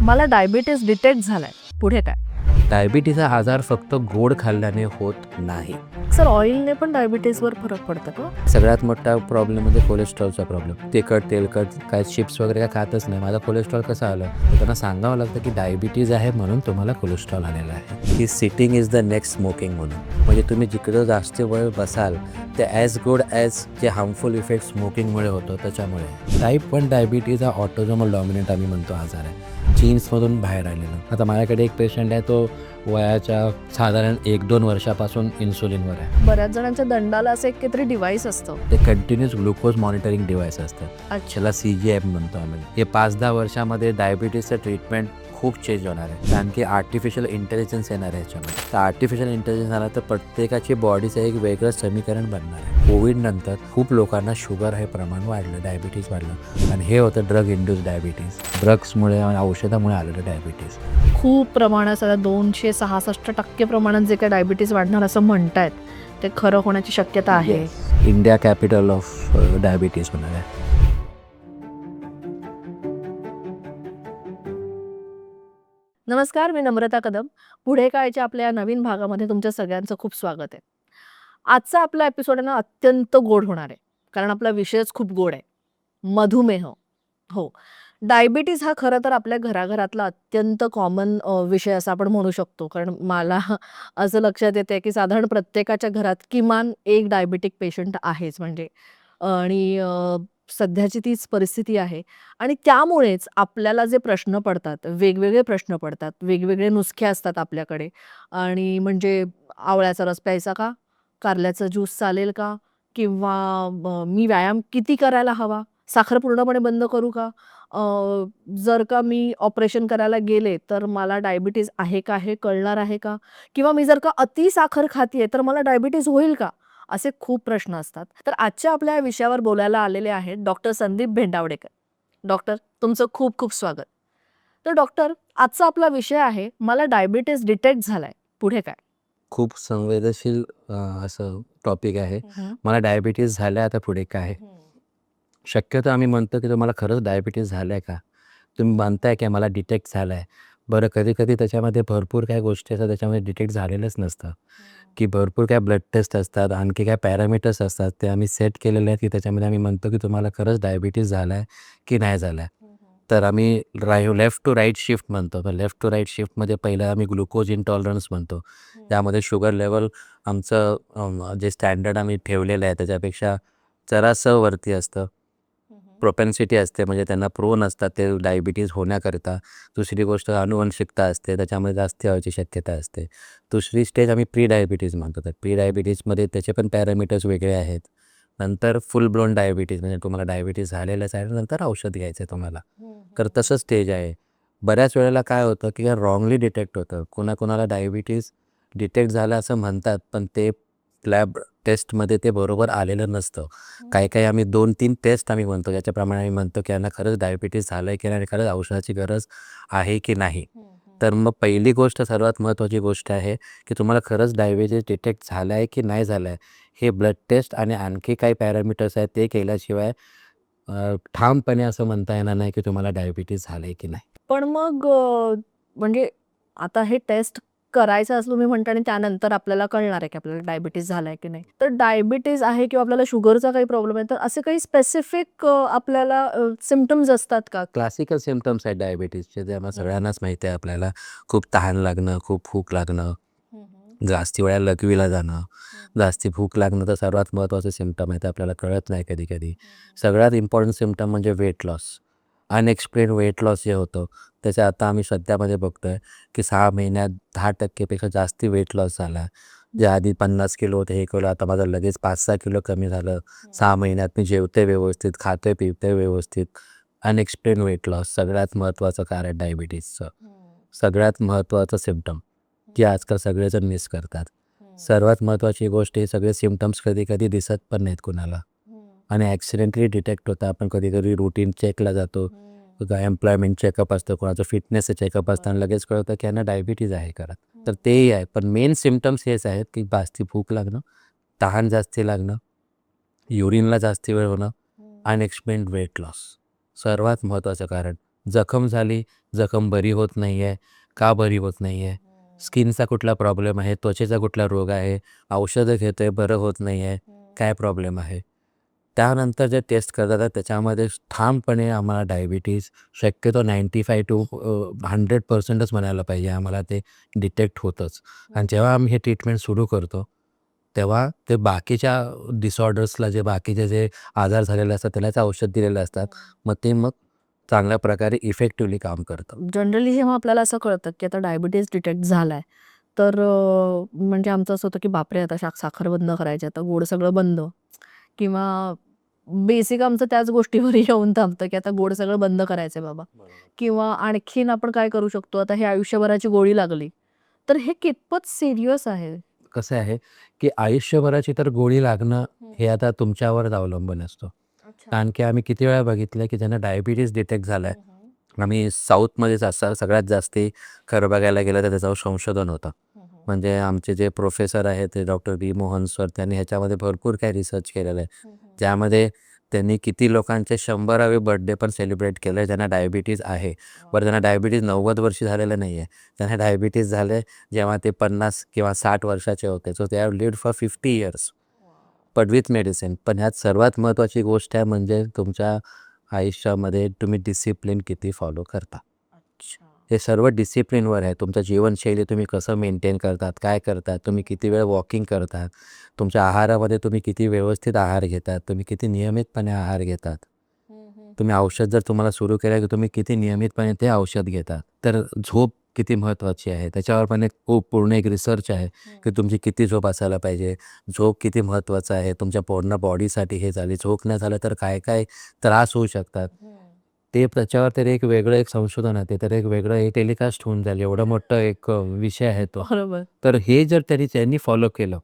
मला diabetes detect झालाय, पुढे काय? डायबिटीसचा आजार फक्त गोड खाल्ल्याने होत नाही. सर, ऑइलने पण डायबिटीसवर फरक पडतो का? सगळ्यात मोठा प्रॉब्लेम म्हणजे कोलेस्ट्रॉलचा प्रॉब्लेम. तेलकट काय चिप्स वगैरे काय खातच नाही. माझा कोलेस्ट्रॉल कसं आलं? तर त्यांना सांगावं लागतं की डायबिटीज आहे म्हणून तुम्हाला कोलेस्ट्रॉल आलेला आहे. की sitting is the next smoking म्हणून. म्हणजे तुम्ही जिकडं जास्त वेळ बसाल ते ॲज गुड ॲज जे हार्मफुल इफेक्ट स्मोकिंगमुळे होतो त्याच्यामुळे. टाईप 1 डायबिटीज हा ऑटोझोमल डॉमिनंट आम्ही म्हणतो आजार आहे. जीन्समधून बाहेर आलेलं. आता माझ्याकडे एक पेशंट आहे, तो वयाच्या साधारण 1-2 वर्षापासून इन्सुलिनवर आहे. बऱ्याच जणांच्या दंडाला असं एक काहीतरी डिव्हाइस असतं. ते कंटिन्युअस ग्लुकोज मॉनिटरिंग डिव्हाइस असतं. अच्छा. त्याला CGM म्हणतो आम्ही. हे 5-10 वर्षामध्ये डायबिटीसचं ट्रीटमेंट खूप चेंज होणार आहे. कारण की आर्टिफिशियल इंटेलिजन्स येणार आहे याच्यामध्ये. तर आर्टिफिशियल इंटेलिजन्स आला तर प्रत्येकाची बॉडीचं एक वेगळं समीकरण बनणार आहे. कोविडनंतर खूप लोकांना शुगर हे प्रमाण वाढलं, डायबिटीज वाढलं आणि हे होतं ड्रग इंड्यूस डायबिटीज. ड्रग्समुळे आणि औषधामुळे आलेलं डायबिटीज. खूप प्रमाणात, आता 266% प्रमाणात जे काही डायबिटीस वाढणार असं म्हणतायत, ते खरं होण्याची शक्यता आहे. इंडिया कॅपिटल ऑफ डायबिटीज होणार आहे. नमस्कार, मी नम्रता कदम. पुढे काळच्या आपल्या या नवीन भागामध्ये तुमच्या सगळ्यांचं खूप स्वागत आहे. आजचा आपला एपिसोड आहे ना, अत्यंत गोड होणार आहे, कारण आपला विषयच खूप गोड आहे. मधुमेह. हो, डायबिटीज हा खरं तर आपल्या घराघरातला अत्यंत कॉमन विषय असा आपण म्हणू शकतो. कारण मला असं लक्षात येते की साधारण प्रत्येकाच्या घरात किमान एक डायबिटिक पेशंट आहेच, म्हणजे आणि सध्याची तीच परिस्थिती आहे. आणि त्यामुळेच आपल्याला जे प्रश्न पडतात, वेगवेगळे प्रश्न पडतात, वेगवेगळे नुसखे असतात आपल्याकडे. आणि म्हणजे आवळ्याचा रस प्यायचा का? कारल्याचं ज्यूस चालेल का? किंवा मी व्यायाम किती करायला हवा? साखर पूर्णपणे बंद करू का? जर का मी ऑपरेशन करायला गेले तर मला डायबिटीज आहे का हे कळणार आहे का? किंवा मी जर का अति साखर खातीये तर मला डायबिटीज होईल का? असे खूप प्रश्न असतात. तर आजच्या आपल्या या विषयावर बोलायला आलेले आहेत डॉक्टर संदीप भेंडावडेकर. डॉक्टर, तुमचं खूप खूप स्वागत. तर डॉक्टर, आजचा आपला विषय आहे, मला डायबिटीज डिटेक्ट झालाय, पुढे काय? खूप संवेदनशील असं टॉपिक आहे. मला डायबिटीज झालं, आता पुढे काय? शक्यतो आम्ही म्हणतो की तुम्हाला खरंच डायबिटीज झालं आहे का? तुम्ही म्हणताय की मला डिटेक्ट झालं आहे. बरं, कधी-कधी त्याच्यामध्ये भरपूर काही गोष्टी असतात त्याच्यामध्ये डिटेक्ट झालेलंच नसतं. की भरपूर काही ब्लड टेस्ट असतात, आणखी काही पॅरामीटर्स असतात, ते आम्ही सेट केलेले आहेत की त्याच्यामध्ये आम्ही म्हणतो की तुम्हाला खरंच डायबिटीज झाला आहे की नाही झाला आहे. तर आम्ही लेफ्ट टू राईट शिफ्ट म्हणतो. तर लेफ्ट टू राईट शिफ्टमध्ये पहिलं आम्ही ग्लुकोज इंटॉलरन्स म्हणतो. त्यामध्ये शुगर लेवल आमचं जे स्टँडर्ड आम्ही ठेवलेलं आहे त्याच्यापेक्षा जरासं वरती असतं. प्रोपेन्सिटी असते, म्हणजे त्यांना प्रोन असतात ते डायबिटीज होण्याकरिता. दुसरी गोष्ट आनुवंशिकता असते, त्याच्यामध्ये जास्त व्हायची शक्यता असते. दुसरी स्टेज आम्ही प्री डायबिटीज म्हणतो. तर प्री डायबिटीजमध्ये त्याचे पण पॅरामीटर्स वेगळे आहेत. नंतर फुल ब्लोन डायबिटीज, म्हणजे तुम्हाला डायबिटीज झालेलंच आहे, नंतर औषध घ्यायचं आहे तुम्हाला. तर तसं स्टेज आहे. बऱ्याच वेळेला काय होतं की रॉंगली डिटेक्ट होतं. कोणाकोणाला डायबिटीज डिटेक्ट झालं असं म्हणतात, पण ते लॅब टेस्टमध्ये ते बरोबर आलेलं नसतं. काही आम्ही 2-3 टेस्ट आम्ही म्हणतो, ज्याच्याप्रमाणे आम्ही म्हणतो की यांना खरंच डायबिटीज झालं आहे की नाही, खरंच औषधाची गरज आहे की नाही. तर मग पहिली गोष्ट, सर्वात महत्त्वाची गोष्ट आहे की तुम्हाला खरंच डायबिटीज डिटेक्ट झालं आहे की नाही झालं आहे, हे ब्लड टेस्ट आणि आणखी काही पॅरामीटर्स आहेत ते केल्याशिवाय ठामपणे असं म्हणता येणार नाही की तुम्हाला डायबिटीज झालं आहे की नाही. पण मग म्हणजे आता हे टेस्ट करायचं असं तुम्ही म्हणता आणि त्यानंतर आपल्याला कळणार आहे की आपल्याला डायबिटीज झालाय की नाही. तर डायबिटीज आहे किंवा आपल्याला शुगरचा काही प्रॉब्लेम आहे, तर असे काही स्पेसिफिक आपल्याला सिम्प्टम्स असतात का? क्लासिकल सिम्प्टम्स आहेत डायबिटीजचे, ते आम्हाला सगळ्यांनाच माहिती आहे. आपल्याला खूप तहान लागणं, खूप भूक लागणं, जास्ती वेळा लघवीला जाणं, जास्ती भूक लागणं तर सर्वात महत्त्वाचं सिम्प्टम आहे. ते आपल्याला कळत नाही कधी-कधी. सगळ्यात इम्पॉर्टंट सिम्प्टम म्हणजे weight loss. Unexplain weight loss जे होतं, त्याचं आता आम्ही सध्यामध्ये बघतो आहे की 6 महिन्यात 10% पेक्षा जास्ती वेट लॉस झाला. जे आधी 50 किलो होते, हे किलो आता माझं लगेच 5-6 किलो कमी झालं. 6 महिन्यात मी जेवते व्यवस्थित, खातोय पिवतोय व्यवस्थित. अनएक्सप्लेन वेट लॉस सगळ्यात महत्त्वाचं कारण डायबिटीजचं. सगळ्यात महत्त्वाचं सिम्प्टम की आजकाल सगळेजण मिस करतात. सर्वात महत्त्वाची गोष्ट, हे सगळे सिम्प्टम्स कधी-कधी दिसत पण नाहीत कुणाला आणि ॲक्सिडेंटली डिटेक्ट होतं. आपण कधी-कधी रूटीन चेकला जातो, एम्प्लॉयमेंट चेकअप असतं, कोणाचं फिटनेसचं चेकअप असतं आणि लगेच कळतं की यांना डायबिटीज आहे करत. तर तेही आहे, पण मेन सिम्प्टम्स हेच आहेत की जास्ती भूक लागणं, तहान जास्ती लागणं, युरिनला जास्ती वेळ होणं, अनएक्सप्लेन्ड वेट लॉस सर्वात महत्त्वाचं कारण. जखम झाली, जखम बरी होत नाही आहे, का बरी होत नाही आहे, स्किनचा कुठला प्रॉब्लेम आहे, त्वचेचा कुठला रोग आहे, औषधं घेतो आहे, बरं होत नाही आहे, काय प्रॉब्लेम आहे. त्यानंतर जे टेस्ट करतात त्याच्यामध्ये ठामपणे आम्हाला डायबिटीज शक्यतो 95 टू 100%च म्हणायला पाहिजे आम्हाला ते डिटेक्ट होतंच. आणि जेव्हा आम्ही हे ट्रीटमेंट सुरू करतो, तेव्हा ते बाकीच्या डिसऑर्डर्सला जे बाकीचे जे आजार झालेले असतात त्यालाच औषध दिलेले असतात. मग चांगल्या प्रकारे इफेक्टिव्हली काम करतं. जनरली जेव्हा आपल्याला असं कळतं की आता डायबिटीज डिटेक्ट झालाय, तर म्हणजे आमचं असं होतं की बापरे, आता साखर बंद करायची, आता गोड सगळं बंद, किंवा बेसिक आमचं त्याच गोष्टीवर येऊन थांबतं की आता गोड सगळं बंद करायचंय बाबा. किंवा आणखीन आपण काय करू शकतो, आता हे आयुष्यभराची गोळी लागली, तर हे कितपत सिरियस आहे? कसं आहे, की आयुष्यभराची तर गोळी लागणं हे आता तुमच्यावरच अवलंबून असतं. कारण की आम्ही किती वेळा बघितलं की ज्यांना डायबिटीज डिटेक्ट झालाय, आम्ही साऊथमध्येच असं सगळ्यात जास्ती खरं बघायला गेलं तर त्याच्यावर संशोधन होतं. म्हणजे आमचे जे प्रोफेसर आहेत ते डॉक्टर बी मोहन सर, त्यांनी ह्याच्यामध्ये भरपूर काही रिसर्च केलेलं आहे. ज्यामध्ये त्यांनी किती लोकांचे 100वे बर्थडे पण सेलिब्रेट केले ज्यांना डायबिटीज आहे. बरं, त्यांना डायबिटीज 90 वर्षी झालेलं नाही आहे. त्यांना डायबिटीज झाले जेव्हा ते 50 किंवा 60 वर्षाचे होते. So they have lived for 50 years but with medicine. पण ह्यात सर्वात महत्त्वाची गोष्ट आहे म्हणजे तुमच्या आयुष्यामध्ये तुम्ही डिसिप्लिन किती फॉलो करता. अच्छा. हे सर्व डिसिप्लिनवर आहे. तुमचं जीवनशैली तुम्ही कसं मेंटेन करतात, काय करतात, तुम्ही किती वेळ वॉकिंग करतात, तुमच्या आहारामध्ये तुम्ही किती व्यवस्थित आहार घेतात, तुम्ही किती नियमितपणे आहार घेतात. तुम्ही औषध जर तुम्हाला सुरू केलं की तुम्ही किती नियमितपणे ते औषध घेतात. तर झोप किती महत्त्वाची आहे. त्याच्यावर पण एक पूर्ण एक रिसर्च आहे की तुमची किती झोप असायला पाहिजे. झोप किती महत्त्वाचं आहे. तुमच्या पूर्ण बॉडीसाठी हे झाली. झोप नाही झालं तर काय त्रास होऊ शकतात. ते त्याच्यावर तर एक वेगळं एक संशोधन आहे. ते तर एक वेगळं एक टेलिकास्ट होऊन जाईल. एवढं मोठं एक विषय आहे तो. बरोबर. तर हे जर त्यांनी फॉलो केलं,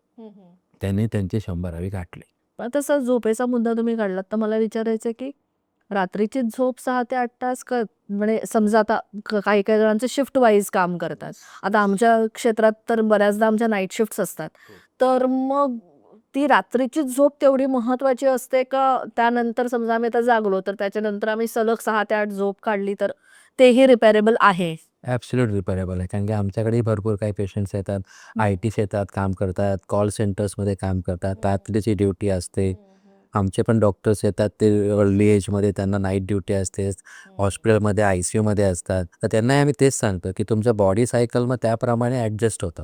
त्यांनी त्यांची 100वी गाठली. पण तसा झोपेचा मुद्दा तुम्ही काढलात, तर मला विचारायचं की रात्रीची झोप 6 ते 8 तास म्हणजे समजा आता काही काही जणांचे शिफ्ट वाईज काम करतात. आता आमच्या क्षेत्रात तर बऱ्याचदा आमच्या नाईट शिफ्ट्स असतात. तर मग ती रात्रीची झोप तेवढी महत्त्वाची असते का? त्यानंतर समजा आम्ही आता जागलो, तर त्याच्यानंतर आम्ही सलग 6 ते 8 झोप काढली, तर तेही रिपेअरेबल आहे? ॲब्सोल्यूट रिपेअरेबल आहे. कारण की आमच्याकडेही भरपूर काही पेशंट्स येतात. IT क्षेत्रात काम करतात, कॉल सेंटर्समध्ये काम करतात, रात्रीची ड्युटी असते. आमचे पण डॉक्टर्स येतात, ते अर्ली एजमध्ये त्यांना नाईट ड्युटी असते. हॉस्पिटलमध्ये ICUमध्ये असतात. तर त्यांनाही आम्ही तेच सांगतो की तुमचं बॉडी सायकल मग त्याप्रमाणे ॲडजस्ट होतं.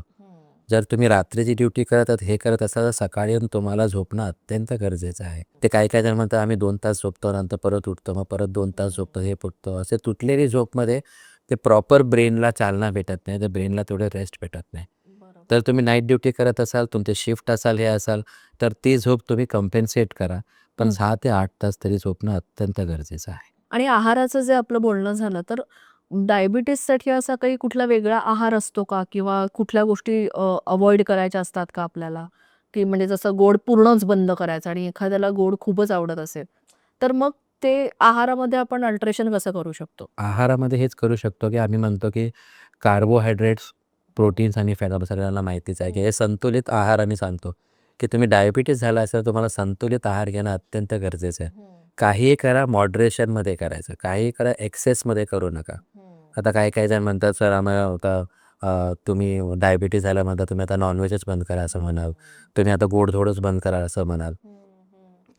जर तुम्ही रात्रीची ड्युटी करत आहात, हे करत असाल तर सकाळी येऊन तुम्हाला झोपणं अत्यंत गरजेचं आहे. ते काही जण म्हणतात आम्ही 2 तास झोपतो, नंतर परत उठतो, मग परत 2 तास झोपतो, हे उठतो. असे तुटलेली झोपमध्ये ते प्रॉपर ब्रेनला चालना भेटत नाही, तर ब्रेनला तेवढं रेस्ट भेटत नाही. तर तुम्ही नाईट ड्युटी करत असाल, तुमचे शिफ्ट असाल, हे असाल, तर ती झोप तुम्ही कम्पेन्सेट करा. पण 6 ते 8 तास तरी झोपणं अत्यंत गरजेचं आहे. आणि आहाराचं जे आपलं बोलणं झालं, तर डायबिटीजसाठी असा काही कुठला वेगळा आहार असतो का? किंवा कुठल्या गोष्टी अव्हॉइड करायच्या असतात का आपल्याला? की म्हणजे जसं गोड पूर्णच बंद करायचं आणि एखाद्याला गोड खूपच आवडत असेल, तर मग ते आहारामध्ये आपण अल्टरेशन कसं करू शकतो? आहारामध्ये हेच करू शकतो, की आम्ही म्हणतो, की कार्बोहायड्रेट्स, प्रोटीन्स आणि फॅट आपल्या सगळ्यांना माहितीच आहे, की हे संतुलित आहार आम्ही सांगतो, की तुम्ही डायबिटीज झाला असेल तुम्हाला संतुलित आहार घेणं अत्यंत गरजेचं आहे. काहीही करा मॉडरेशनमध्ये करायचं. काहीही करा एक्सेसमध्ये करू नका. आता काही जण म्हणतात, "सर आम्हाला आता तुम्ही डायबिटीज झाला म्हणता, तुम्ही आता नॉनव्हेजच बंद करा," असं म्हणाल. "तुम्ही आता गोडधोडच बंद करा," असं म्हणाल.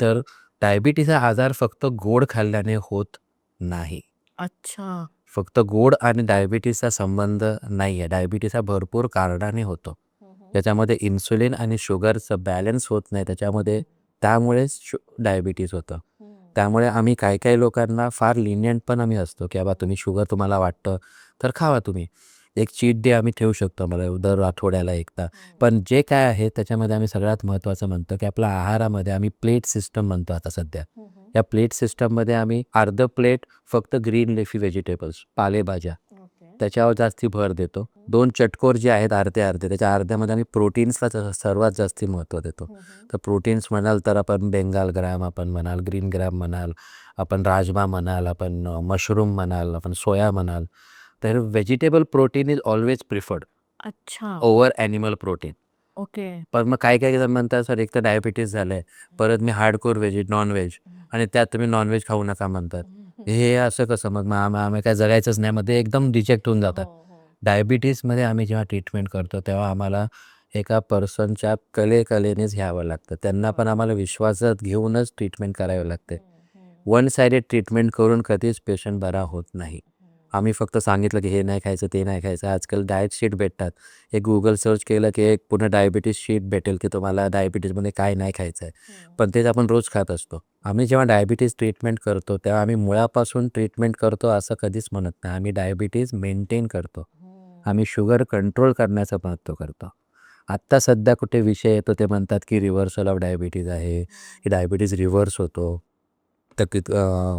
तर डायबिटीज हा आजार फक्त गोड खाल्ल्याने होत नाही. अच्छा. फक्त गोड आणि डायबिटीजचा संबंध नाही आहे. डायबिटीज हा भरपूर कारणाने होतो. त्याच्यामध्ये इन्सुलिन आणि शुगरचं बॅलन्स होत नाही त्याच्यामध्ये, त्यामुळेच डायबिटीज होतं. त्यामुळे आम्ही काही लोकांना फार लिनियंट पण आम्ही असतो, की बाबा तुम्ही शुगर तुम्हाला वाटतं, तर खावा तुम्ही. एक चीट डे आम्ही ठेवू शकतो आम्हाला दर आठवड्याला एकदा. पण जे काय आहे त्याच्यामध्ये आम्ही सगळ्यात महत्त्वाचं म्हणतो, की आपल्या आहारामध्ये आम्ही प्लेट सिस्टम म्हणतो आता सध्या. या प्लेट सिस्टममध्ये आम्ही अर्धं प्लेट फक्त ग्रीन लिफी व्हेजिटेबल्स, पालेभाज्या, त्याच्यावर जास्ती भर देतो. 2 चटकोर जे आहेत अर्धे-अर्धे, त्याच्या अर्ध्यामध्ये आम्ही प्रोटीन्सला सर्वात जास्ती महत्त्व देतो. तर प्रोटीन्स म्हणाल तर आपण बेंगाल ग्राम आपण म्हणाल, ग्रीन ग्राम म्हणाल, आपण राजमा म्हणाल, आपण मशरूम म्हणाल, आपण सोया म्हणाल. तर vegetable protein is always preferred अच्छा. Over animal protein. ओके. पण मग काही जण म्हणतात, "सर एक तर डायबिटीज झालं आहे, परत मी हार्डकोर नॉन-व्हेज आणि त्यात तुम्ही नॉन-व्हेज खाऊ नका म्हणतात." हे असं कसं मग मग आम्ही काय जगायचंच नाही, मग ते एकदम रिजेक्ट होऊन जातात. डायबिटीजमध्ये आम्ही जेव्हा ट्रीटमेंट करतो तेव्हा आम्हाला एका पर्सनच्या कलेनेच घ्यावं लागतं. त्यांना पण आम्हाला विश्वासात घेऊनच ट्रीटमेंट करावी लागते. वन साइडेड ट्रीटमेंट करून कधीच पेशंट बरा होत नाही. आम्ही फक्त सांगितलं की हे नाही खायचं, ते नाही खायचं. आजकाल डाएट शीट भेटतात. एक Google सर्च केलं की एक पूर्ण डायबिटीज शीट भेटेल की तुम्हाला डायबिटीजमध्ये काय नाही खायचं आहे. पण तेच आपण रोज खात असतो. आम्ही जेव्हा डायबिटीज ट्रीटमेंट करतो तेव्हा आम्ही मुळापासून ट्रीटमेंट करतो असं कधीच म्हणत नाही. आम्ही डायबिटीज मेंटेन करतो. आम्ही शुगर कंट्रोल करण्याचा प्रयत्न करतो. आत्ता सध्या कुठे विषय येतो ते म्हणतात की रिव्हर्सल ऑफ डायबिटीज आहे, की डायबिटीज रिव्हर्स होतो. तर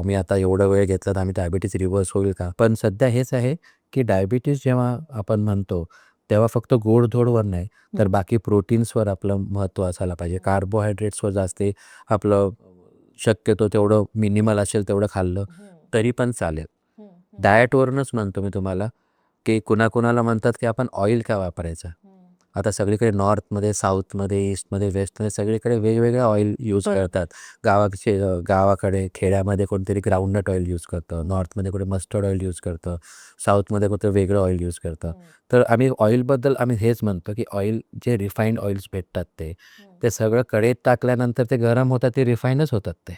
मी आता एवढा वेळ घेतला तर आम्ही डायबिटीज रिव्हर्स होईल का? पण सध्या हेच आहे की डायबिटीज जेव्हा आपण म्हणतो तेव्हा फक्त गोडधोडवर नाही, तर बाकी प्रोटीन्सवर आपलं महत्त्व असायला पाहिजे. कार्बोहायड्रेट्सवर जास्त आपलं शक्यतो तेवढं मिनिमल असेल तेवढं खाल्लं तरी पण चालेल. डाएटवरूनच म्हणतो मी तुम्हाला की कुणाकुणाला म्हणतात की आपण ऑइल का वापरायचं? आता सगळीकडे नॉर्थमध्ये, साऊथमध्ये, ईस्टमध्ये, वेस्टमध्ये सगळीकडे वेगवेगळे ऑइल यूज करतात. गावाकडे खेड्यामध्ये कोणतरी ग्राउंडनट ऑइल यूज करतं, नॉर्थमध्ये कुठे मस्टर्ड ऑइल यूज करतं, साऊथमध्ये कुठं वेगळं ऑइल यूज करतं. तर आम्ही ऑइलबद्दल आम्ही हेच म्हणतो की ऑइल जे रिफाईंड ऑइल्स भेटतात ते सगळं कढईत टाकल्यानंतर ते गरम होतात, ते रिफाईनच होतात ते.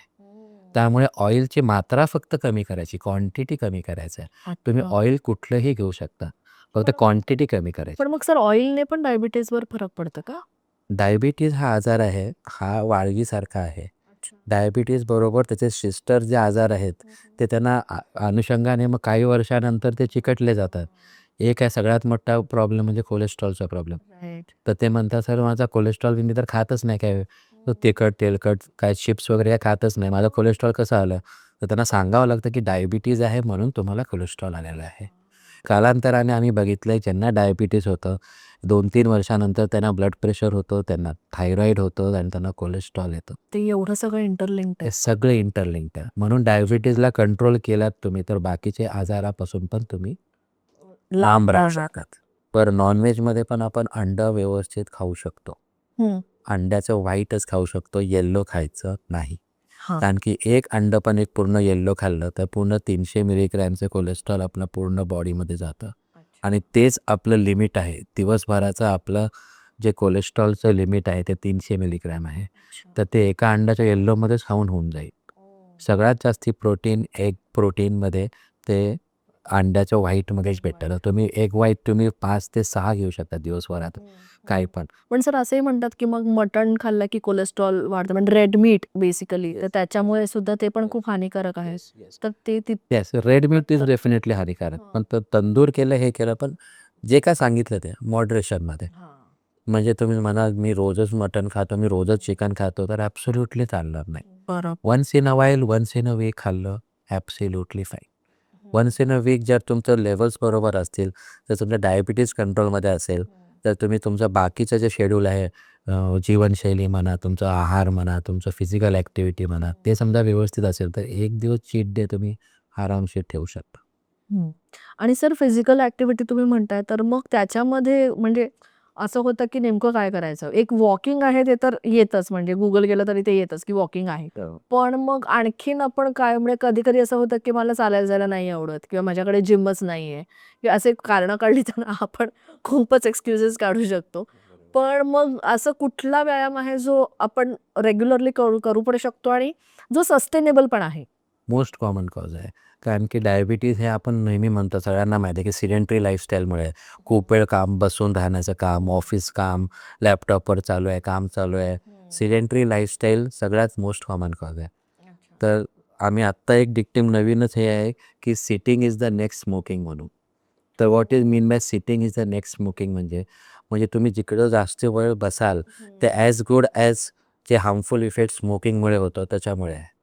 त्यामुळे ऑइलची मात्रा फक्त कमी करायची, क्वांटिटी कमी करायचं आहे. तुम्ही ऑइल कुठलंही घेऊ शकता, फक्त क्वांटिटी कमी करायची. पण मग सर ऑइलने पण डायबिटीजवर फरक पडतं का? डायबिटीज हा आजार आहे, हा वाळवीसारखा आहे. डायबिटीज बरोबर त्याचे सिस्टर जे आजार आहेत ते त्यांना अनुषंगाने मग काही वर्षानंतर ते चिकटले जातात. एक आहे सगळ्यात मोठा प्रॉब्लेम म्हणजे कोलेस्ट्रॉलचा प्रॉब्लेम. राईट. तर ते म्हणतात, "सर माझा कोलेस्ट्रॉल मी तर खातच नाही काय, तो तिखट, तेलकट, काय चिप्स वगैरे काय खातच नाही. माझं कोलेस्ट्रॉल कसं आलं?" तर त्यांना सांगावं लागतं की डायबिटीज आहे म्हणून तुम्हाला कोलेस्ट्रॉल आलेलं आहे. कालांतराने आम्ही बघितलंय ज्यांना डायबिटीज होतं 2-3 वर्षानंतर त्यांना ब्लड प्रेशर होतं, त्यांना थायरॉईड होतं आणि त्यांना कोलेस्ट्रॉल येतं. ते एवढं सगळं इंटरलिंक्ड हे आहे. सगळे इंटरलिंक्ड आहे. म्हणून डायबिटीजला कंट्रोल केलात तुम्ही तर बाकीचे आजारापासून पण तुम्ही लांब राहू शकतात. पर नॉनव्हेजमध्ये पण आपण अंडं व्यवस्थित खाऊ शकतो. हं. अंड्याचं व्हाईटच खाऊ शकतो, येल्लो खायचं नाही. हां. कारण की एक अंडं पण एक पूर्ण येल्लो खाल्लं तर पूर्ण 300 मिलीग्रॅमचं कोलेस्ट्रॉल आपलं पूर्ण बॉडीमध्ये जातं. आणि तेच आपलं लिमिट आहे. दिवसभराचं आपलं जे कोलेस्ट्रॉलचं लिमिट आहे ते 300 मिलीग्रॅम आहे. तर ते एका अंड्याच्या येल्लोमध्येच खाऊन होऊन जाईल. सगळ्यात जास्ती प्रोटीन एग प्रोटीनमध्ये ते अंड्याच्या व्हाईटमध्येच भेटतं. तर तुम्ही एग व्हाईट तुम्ही 5 ते 6 घेऊ शकता दिवसभरात, काही पण. पण सर असंही म्हणतात की मग मटण खाल्लं की कोलेस्ट्रॉल वाढतं, म्हणजे रेड मीट बेसिकली, तर त्याच्यामुळे सुद्धा ते पण खूप हानिकारक आहे. तर ते yes, red meat is definitely हानिकारक. पण तंदूर केलं, हे केलं, पण जे काय सांगितलं ते मॉडरेशनमध्ये. म्हणजे तुम्ही म्हणाल मी रोजच मटण खातो, मी रोजच चिकन खातो, तर ॲब्सोल्युटली चालणार नाही. बरोबर. Once in a while, once in a week खाल्लं absolutely fine. Once in a week जर तुमचं लेवल्स बरोबर असतील, तर तुमचं डायबिटीज कंट्रोलमध्ये असेल, तर तुम्ही तुमचं बाकीचं जे शेड्यूल आहे, जीवनशैली म्हणा, तुमचा आहार म्हणा, तुमचं फिजिकल ॲक्टिव्हिटी म्हणा, ते समजा व्यवस्थित असेल, तर एक दिवस चीट डे तुम्ही आरामशीर ठेवू शकता. हं. आणि सर फिजिकल ॲक्टिव्हिटी तुम्ही म्हणताय, तर मग त्याच्यामध्ये म्हणजे असं होतं की नेमकं काय करायचं? एक वॉकिंग आहे ते तर येतच, म्हणजे Google केलं तरी ते येतच की वॉकिंग आहे. पण मग आणखीन आपण काय, म्हणजे कधी-कधी असं होतं की मला चालायला जायला नाही आवडत किंवा माझ्याकडे जिमच नाहीये किंवा असे कारणं काढली तर आपण खूपच एक्सक्यूजेस काढू शकतो. पण मग असं कुठला व्यायाम आहे जो आपण रेग्युलरली करू करू पण शकतो आणि जो सस्टेनेबल पण आहे? मोस्ट कॉमन कॉज आहे. कारण की डायबिटीज हे आपण नेहमी म्हणतो, सगळ्यांना माहिती आहे की सिडेंटरी लाईफस्टाईलमुळे खूप वेळ बसून राहण्याचं काम, ऑफिस काम, लॅपटॉपवर चालू आहे, काम चालू आहे. सिडेंटरी लाईफस्टाईल सगळ्यात मोस्ट कॉमन कॉज आहे. तर आम्ही आत्ता एक डिक्टिम नवीनच हे आहे की sitting is the next smoking म्हणून. तर what is mean by sitting is the next smoking म्हणजे म्हणजे तुम्ही जिकडं जास्त वेळ बसाल ते ॲज गुड ॲज जे हार्मफुल इफेक्ट स्मोकिंगमुळे होतं त्याच्यामुळे आहे.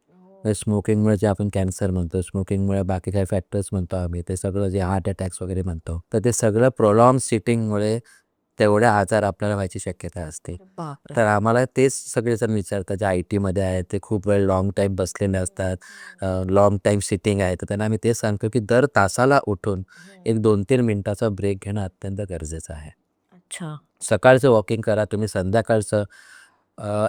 स्मोकिंगमुळे जे आपण कॅन्सर म्हणतो, स्मोकिंगमुळे बाकी काही फॅक्टर्स म्हणतो आम्ही, ते सगळं जे हार्ट अटॅक्स वगैरे म्हणतो, तर ते सगळं प्रोलॉंग सिटिंगमुळे तेवढे आजार आपल्याला व्हायची शक्यता असते. बापरे! तर आम्हाला तेच सगळेजण विचारतात, जे IT मध्ये आहेत, ते खूप वेळ लाँग टाईम बसलेले असतात, लाँग टाईम सिटिंग आहे, तर त्यांना आम्ही तेच सांगतो की दर तासाला उठून एक 2-3 मिनिटाचा ब्रेक घेणं अत्यंत गरजेचं आहे. अच्छा. सकाळचं वॉकिंग करा तुम्ही, संध्याकाळचं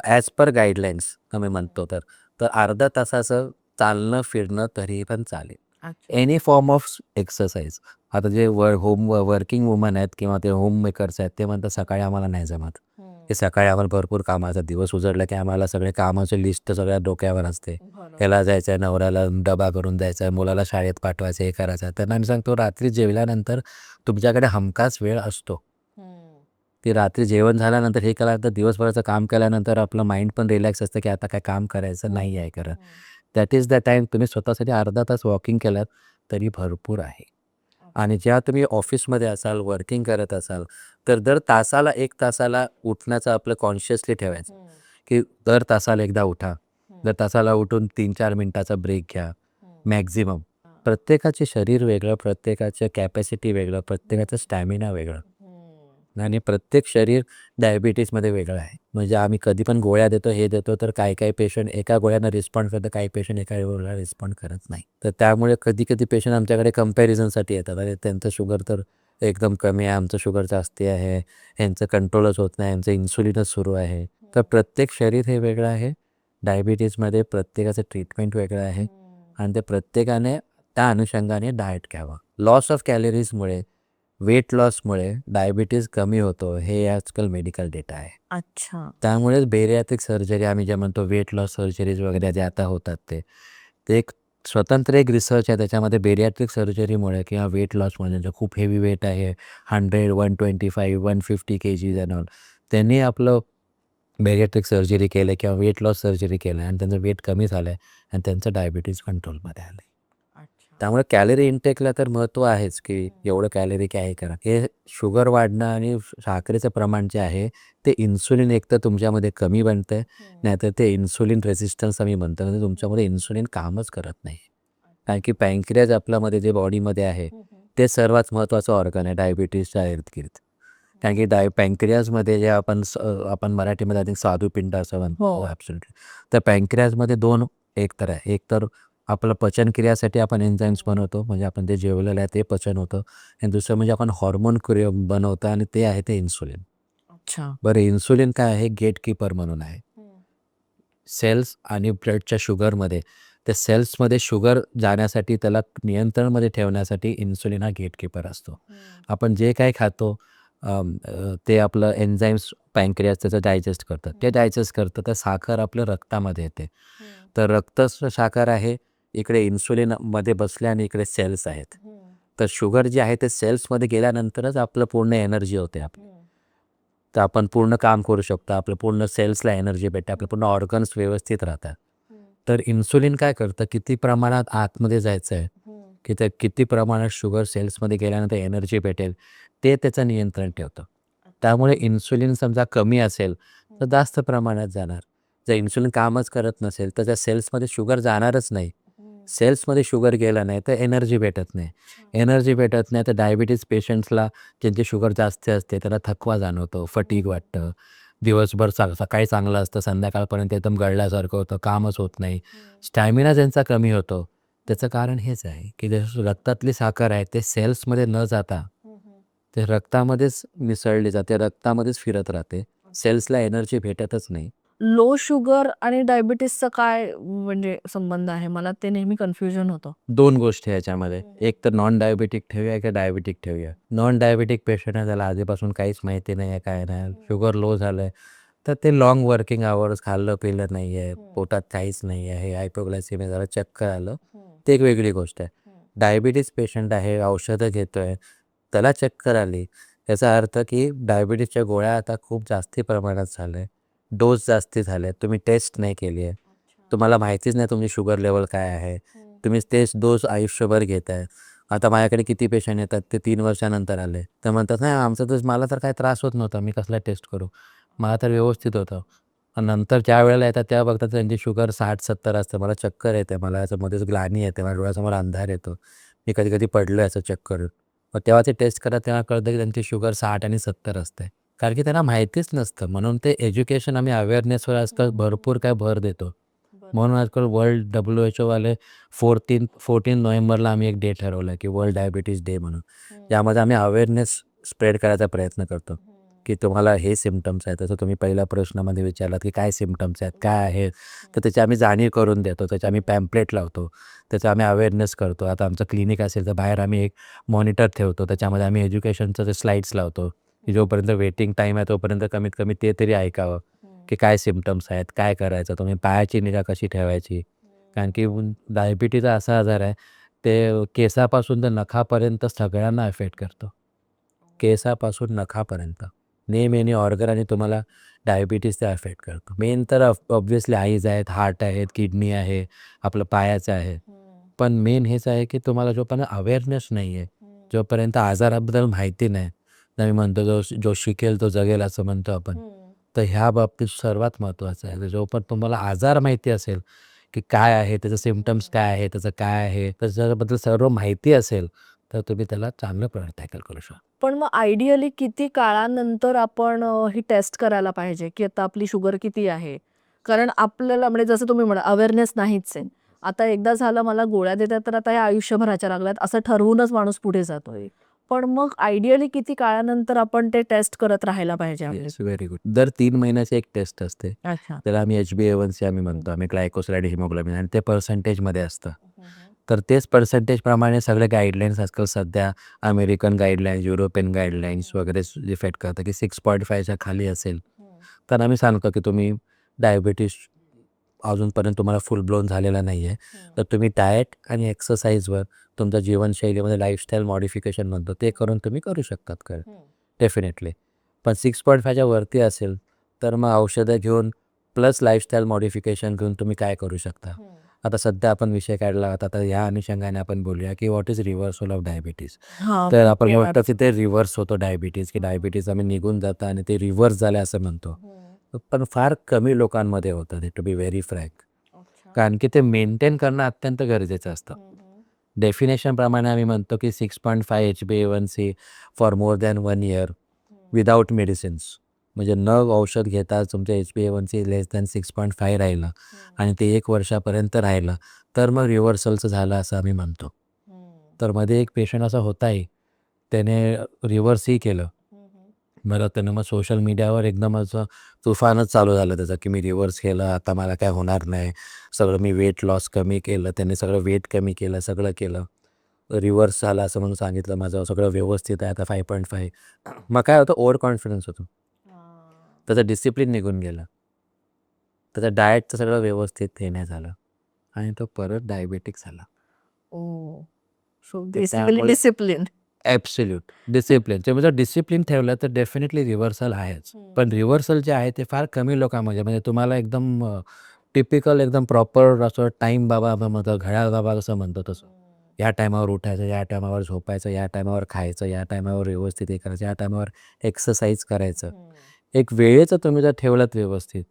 ॲज पर गाईडलाईन्स आम्ही म्हणतो तर अर्धा तासाचं चालणं फिरणं तरीही पण चालेल. अच्छा. Any form of exercise. आता जे वर्किंग वुमन आहेत किंवा ते होम मेकर्स आहेत ते म्हणतात सकाळी आम्हाला नाही जमत. हे सकाळी आम्हाला भरपूर कामाचा दिवस उजडला की आम्हाला सगळे कामाची लिस्ट सगळ्या डोक्यावर असते. बरोबर. ह्याला जायचं आहे, नवऱ्याला डबा करून द्यायचा आहे, मुलाला शाळेत पाठवायचं, हे करायचं आहे. त्यांना मी सांगतो रात्री जेवल्यानंतर तुमच्याकडे हमखास वेळ असतो. की रात्री जेवण झाल्यानंतर हे केल्यानंतर दिवसभराचं काम केल्यानंतर आपलं माइंड पण रिलॅक्स असतं की आता काय काम करायचं नाही आहे खरं. दॅट इज द टाईम तुम्ही स्वतःसाठी अर्धा तास वॉकिंग केलात तरी भरपूर आहे. आणि जेव्हा तुम्ही ऑफिसमध्ये असाल, वर्किंग करत असाल, तर दर तासाला 1 तासाला उठण्याचं आपलं कॉन्शियसली ठेवायचं, की दर तासाला एकदा उठा. दर तासाला उठून 3-4 मिनिटाचा ब्रेक घ्या मॅक्झिमम. प्रत्येकाचे शरीर वेगळं, प्रत्येकाचं कॅपॅसिटी वेगळं, प्रत्येकाचं स्टॅमिना वेगळं आणि प्रत्येक शरीर डायबिटीजमध्ये वेगळं आहे. म्हणजे आम्ही कधी पण गोळ्या देतो, हे देतो, तर काही पेशंट एका गोळ्यानं रिस्पॉन्ड करतं, काही पेशंट एका गोळ्याला रिस्पॉन्ड करत नाही. तर त्यामुळे कधी पेशंट आमच्याकडे कंपॅरिझनसाठी येतात. अरे त्यांचं शुगर तर एकदम कमी आहे, आमचं शुगर जास्ती आहे, ह्यांचं कंट्रोलच होत नाही, ह्यांचं इन्सुलिनच सुरू आहे. तर प्रत्येक शरीर हे वेगळं आहे. डायबिटीजमध्ये प्रत्येकाचं ट्रीटमेंट वेगळं आहे आणि ते प्रत्येकाने त्या अनुषंगाने डाएट घ्यावं. लॉस ऑफ कॅलरीजमुळे, वेट लॉसमुळे डायबिटीज कमी होतो हे आजकाल मेडिकल डेटा आहे. अच्छा. त्यामुळेच बेरियाट्रिक सर्जरी आम्ही जे म्हणतो वेट लॉस सर्जरीज वगैरे जे आता होतात ते एक स्वतंत्र एक रिसर्च आहे. त्याच्यामध्ये बेरियाट्रिक सर्जरीमुळे किंवा वेट लॉसमुळे ज्यांचं खूप हेवी वेट आहे 100, 125, 150 केजीज अँड ऑल, त्यांनी आपलं बेरियाट्रिक सर्जरी केलं किंवा वेट लॉस सर्जरी केलं आणि त्यांचं वेट कमी झालं आहे आणि त्यांचं डायबिटीज कंट्रोलमध्ये आलं आहे. अच्छा. त्यामुळे कॅलरी इंटेकला तर महत्त्व आहेच की एवढं कॅलरी काय करा. हे शुगर वाढणं आणि साखरेचं प्रमाण जे आहे ते इन्सुलिन एकतर तुमच्यामध्ये कमी बनतं आहे, नाहीतर ते इन्सुलिन रेझिस्टन्स आम्ही म्हणतो, म्हणजे तुमच्यामध्ये इन्सुलिन कामच करत नाही. कारण की पँक्रियाज आपल्यामध्ये जे बॉडीमध्ये आहे ते सर्वात महत्त्वाचं ऑर्गन आहे डायबिटीजच्या इर्दगिर्द. कारण की पँक्रियाजमध्ये जे आपण मराठीमध्ये आय थिंक स्वादुपिंड असं म्हणतो. हो. ॲब्सोल्युटली. तर पँक्रियाजमध्ये 2 एकतर आहे. एक तर आपलं पचनक्रियासाठी आपण एन्झाईम्स बनवतो, म्हणजे आपण ते जेवलेलं आहे ते पचन होतं आणि दुसरं म्हणजे आपण हॉर्मोन बनवतो आणि ते आहे ते इन्सुलिन. अच्छा. बरं इन्सुलिन काय आहे? गेटकीपर म्हणून आहे. सेल्स आणि ब्लडच्या शुगरमध्ये त्या सेल्समध्ये शुगर जाण्यासाठी त्याला नियंत्रणमध्ये ठेवण्यासाठी इन्सुलिन हा गेटकीपर असतो. आपण जे काही खातो ते आपलं एन्झाईम्स पँक्रियास त्याचं डायजेस्ट करतं. ते डायजेस्ट करतं तर साखर आपल्या रक्तामध्ये येते. तर रक्तच साखर आहे, इकडे इन्सुलिनमध्ये बसले आणि इकडे सेल्स आहेत. तर शुगर जे आहे ते सेल्समध्ये गेल्यानंतरच आपलं पूर्ण एनर्जी होते आपली. तर आपण पूर्ण काम करू शकतो, आपलं पूर्ण सेल्सला एनर्जी भेटते, आपलं पूर्ण ऑर्गन्स व्यवस्थित राहतात. तर इन्सुलिन काय करतं, किती प्रमाणात आतमध्ये जायचं आहे, की त्या किती प्रमाणात शुगर सेल्समध्ये गेल्यानंतर एनर्जी भेटेल ते त्याचं नियंत्रण ठेवतं. त्यामुळे इन्सुलिन समजा कमी असेल तर जास्त प्रमाणात जाणार. जर इन्सुलिन कामच करत नसेल तर त्या सेल्समध्ये शुगर जाणारच नाही. सेल्समध्ये शुगर गेला नाही तर एनर्जी भेटत नाही. एनर्जी भेटत नाही तर डायबिटीज पेशंट्सला ज्यांची शुगर जास्त असते त्याला थकवा जाणवतो, फटीग वाटतं. दिवसभर सकाळी चांगलं असतं, संध्याकाळपर्यंत एकदम गळल्यासारखं होतं, कामच होत नाही. स्टॅमिना ज्यांचा कमी होतो त्याचं कारण हेच आहे की जे रक्तातली साखर आहे ते सेल्समध्ये न जाता ते रक्तामध्येच मिसळली जाते, रक्तामध्येच फिरत राहते. सेल्सला एनर्जी भेटतच नाही. लो शुगर आणि डायबिटीजचा काय म्हणजे संबंध आहे? मला ते नेहमी कन्फ्युजन होतं. 2 गोष्टी ह्याच्यामध्ये. एक तर नॉन डायबिटिक ठेवूया की डायबिटिक ठेवूया. नॉन डायबिटिक पेशंट आहे त्याला आधीपासून काहीच माहिती नाही आहे, काय नाही. शुगर लो झालं आहे, तर ते लाँग वर्किंग अवर्स, खाल्लं-पिलं नाही आहे, पोटात काहीच नाही आहे, हायपोग्लायसेमिया झालं, चक्कर आलं, ते एक वेगळी गोष्ट आहे. डायबिटीज पेशंट आहे, औषधं घेतोय, त्याला चक्कर आली, याचा अर्थ की डायबिटीजच्या गोळ्या आता खूप जास्ती प्रमाणात झाल्या आहे. डोस जास्ती झाले आहेत. तुम्ही टेस्ट नाही केली आहे. तुम्हाला माहितीच नाही तुमची शुगर लेवल काय आहे. तुम्ही तेच डोस आयुष्यभर घेताय. आता माझ्याकडे किती पेशंट येतात ते 3 वर्षानंतर आले. तर म्हणतात, "नाही आमचं तर मला तर काही त्रास होत नव्हता. मी कसला टेस्ट करू? मला तर व्यवस्थित होतं." आणि नंतर ज्या वेळेला येतात तेव्हा बघतात त्यांची शुगर 60-70 असते. मला चक्कर येते. मला याच्यामध्येच ग्लानी येते. माझ्या डोळ्यासमोर अंधार येतो. मी कधी-कधी पडलो याचं चक्कर. मग तेव्हा ते टेस्ट करा तेव्हा कळतं की त्यांची शुगर 60 आणि 70 असते. कारण की त्यांना माहितीच नसतं. म्हणून ते एज्युकेशन आम्ही अवेअरनेसवर आजकाल भरपूर काय भर देतो. म्हणून आजकाल वर्ल्ड WHO वाले 14 नोव्हेंबरला आम्ही एक डे ठरवला की वर्ल्ड डायबिटीज डे म्हणून. यामध्ये आम्ही अवेअरनेस स्प्रेड करायचा प्रयत्न करतो. की तुम्हाला हे सिम्पटम्स आहेत. तसं तुम्ही पहिल्या प्रश्नामध्ये विचारलात की काय सिम्पटम्स आहेत, काय आहेत? तर त्याची आम्ही जाणीव करून देतो. त्याची आम्ही पॅम्पलेट लावतो. त्याचा आम्ही अवेअरनेस करतो. आता आमचं क्लिनिक असेल तर बाहेर आम्ही एक मॉनिटर ठेवतो. त्याच्यामध्ये आम्ही एज्युकेशनचं ते स्लाईड्स लावतो, की जोपर्यंत वेटिंग टाईम आहे तोपर्यंत कमीत कमी ते तरी ऐकावं, की काय सिम्पटम्स आहेत, काय करायचं, तुम्ही पायाची निगा कशी ठेवायची. कारण की डायबिटीज हा असा आजार आहे, ते केसापासून तर नखापर्यंत सगळ्यांना अफेक्ट करतो. केसापासून नखापर्यंत नेम एनी ऑर्गन आणि तुम्हाला डायबिटीज ते अफेक्ट करतो. मेन तर ऑब्व्हियसली आईज आहेत, हार्ट आहेत, किडनी आहे, आपलं पायाचं आहे. पण मेन हेच आहे की तुम्हाला जोपर्यंत अवेअरनेस नाही आहे, जोपर्यंत आजाराबद्दल माहिती नाही, आम्ही म्हणतो जो शिकेल तो जगेल असं म्हणतो आपण. तर ह्या बाबतीत सर्वात महत्त्वाचं आहे. जोपर्यंत तुम्हाला आजार माहिती असेल की काय आहे, त्याचं सिम्पटम्स काय आहे, त्याचं काय आहे, त्याच्याबद्दल सर्व माहिती असेल, तर तुम्ही त्याला चांगलं टॅकल करू शकता. पण मग आयडियली किती काळानंतर आपण ही टेस्ट करायला पाहिजे, की आता आपली शुगर किती आहे? कारण आपल्याला म्हणजे जसं तुम्ही म्हणा अवेअरनेस नाहीच आहे. आता एकदा झालं मला गोळ्या देतात तर आता ह्या आयुष्यभराच्या लागल्यात असं ठरवूनच माणूस पुढे जातोय. पण मग आयडियली किती काळानंतर आपण ते टेस्ट करत राहायला पाहिजे आपली? Yes, very good. दर 3 महिन्याची एक टेस्ट असते. अच्छा. त्याला आम्ही HbA1c आम्ही म्हणतो. आम्ही ग्लायकोसाइड हिमोग्लोबिन आणि ते पर्सेंटेजमध्ये असतं. तर तेच पर्सेंटेजप्रमाणे सगळे गाईडलाईन्स आजकाल सध्या अमेरिकन गाईडलाईन्स, युरोपियन गाईडलाईन्स वगैरे डिफेक्ट करतात, की 6.5च्या खाली असेल, तर आम्ही सांगतो की तुम्ही डायबिटीज अजूनपर्यंत तुम्हाला फुल ब्लोन झालेला नाही आहे. तर तुम्ही डाएट आणि एक्सरसाइजवर तुमच्या जीवनशैलीमध्ये लाईफस्टाईल मॉडिफिकेशन म्हणतो ते करून तुम्ही करू शकतात डेफिनेटली. पण 6.5च्या वरती असेल तर मग औषधं घेऊन प्लस लाईफस्टाईल मॉडिफिकेशन घेऊन तुम्ही काय करू शकता. आता सध्या आपण विषय काढला होता, तर ह्या अनुषंगाने आपण बोलूया की what is reversal of diabetes. तर आपण म्हणतो की ते रिव्हर्स होतो डायबिटीज, की डायबिटीज आम्ही निघून जातं आणि ते रिव्हर्स झाले असं म्हणतो. पण फार कमी लोकांमध्ये होतं ते, टू बी व्हेरी फ्रँक. कारण की ते मेंटेन करणं अत्यंत गरजेचं असतं. डेफिनेशनप्रमाणे आम्ही म्हणतो की 6.5 HbA1c for more than 1 year without medicines. म्हणजे न औषध घेता तुमचं HbA1c लेस दॅन 6.5 राहिलं आणि ते 1 वर्षापर्यंत राहिलं, तर मग रिव्हर्सलचं झालं असं आम्ही म्हणतो. तर मध्ये एक पेशंट असा होताही, त्याने रिव्हर्सही केलं. मला त्यानं मग सोशल मीडियावर एकदम असं तुफानच चालू झालं त्याचं, की मी रिव्हर्स केलं, आता मला काय होणार नाही. सगळं मी वेट लॉस कमी केलं, त्याने सगळं वेट कमी केलं, सगळं केलं. रिव्हर्स झालं असं म्हणून सांगितलं, माझं सगळं व्यवस्थित आहे आता 5.5. मग काय होतं, ओव्हर कॉन्फिडन्स होतो. त्याचं डिसिप्लिन निघून गेलं. त्याचं डाएटचं सगळं व्यवस्थित हे नाही झालं आणि तो परत डायबेटिक झाला. सो ते बेसिकली त्यामुळे डिसिप्लिन. Absolute discipline. ते म्हणजे डिसिप्लिन ठेवलं तर डेफिनेटली रिव्हर्सल आहेच. पण रिव्हर्सल जे आहे ते फार कमी लोकांमध्ये, म्हणजे तुम्हाला एकदम टिपिकल एकदम प्रॉपर असं टाईम बाबा आपण म्हणतो, घड्याळ बाबा कसं म्हणतो तसं. या टायमावर उठायचं, या टायमावर झोपायचं, या टायमावर खायचं, या टायमावर व्यवस्थित हे करायचं, या टायमावर एक्सरसाइज करायचं. एक वेळेचं तुम्ही जर ठेवलात व्यवस्थित,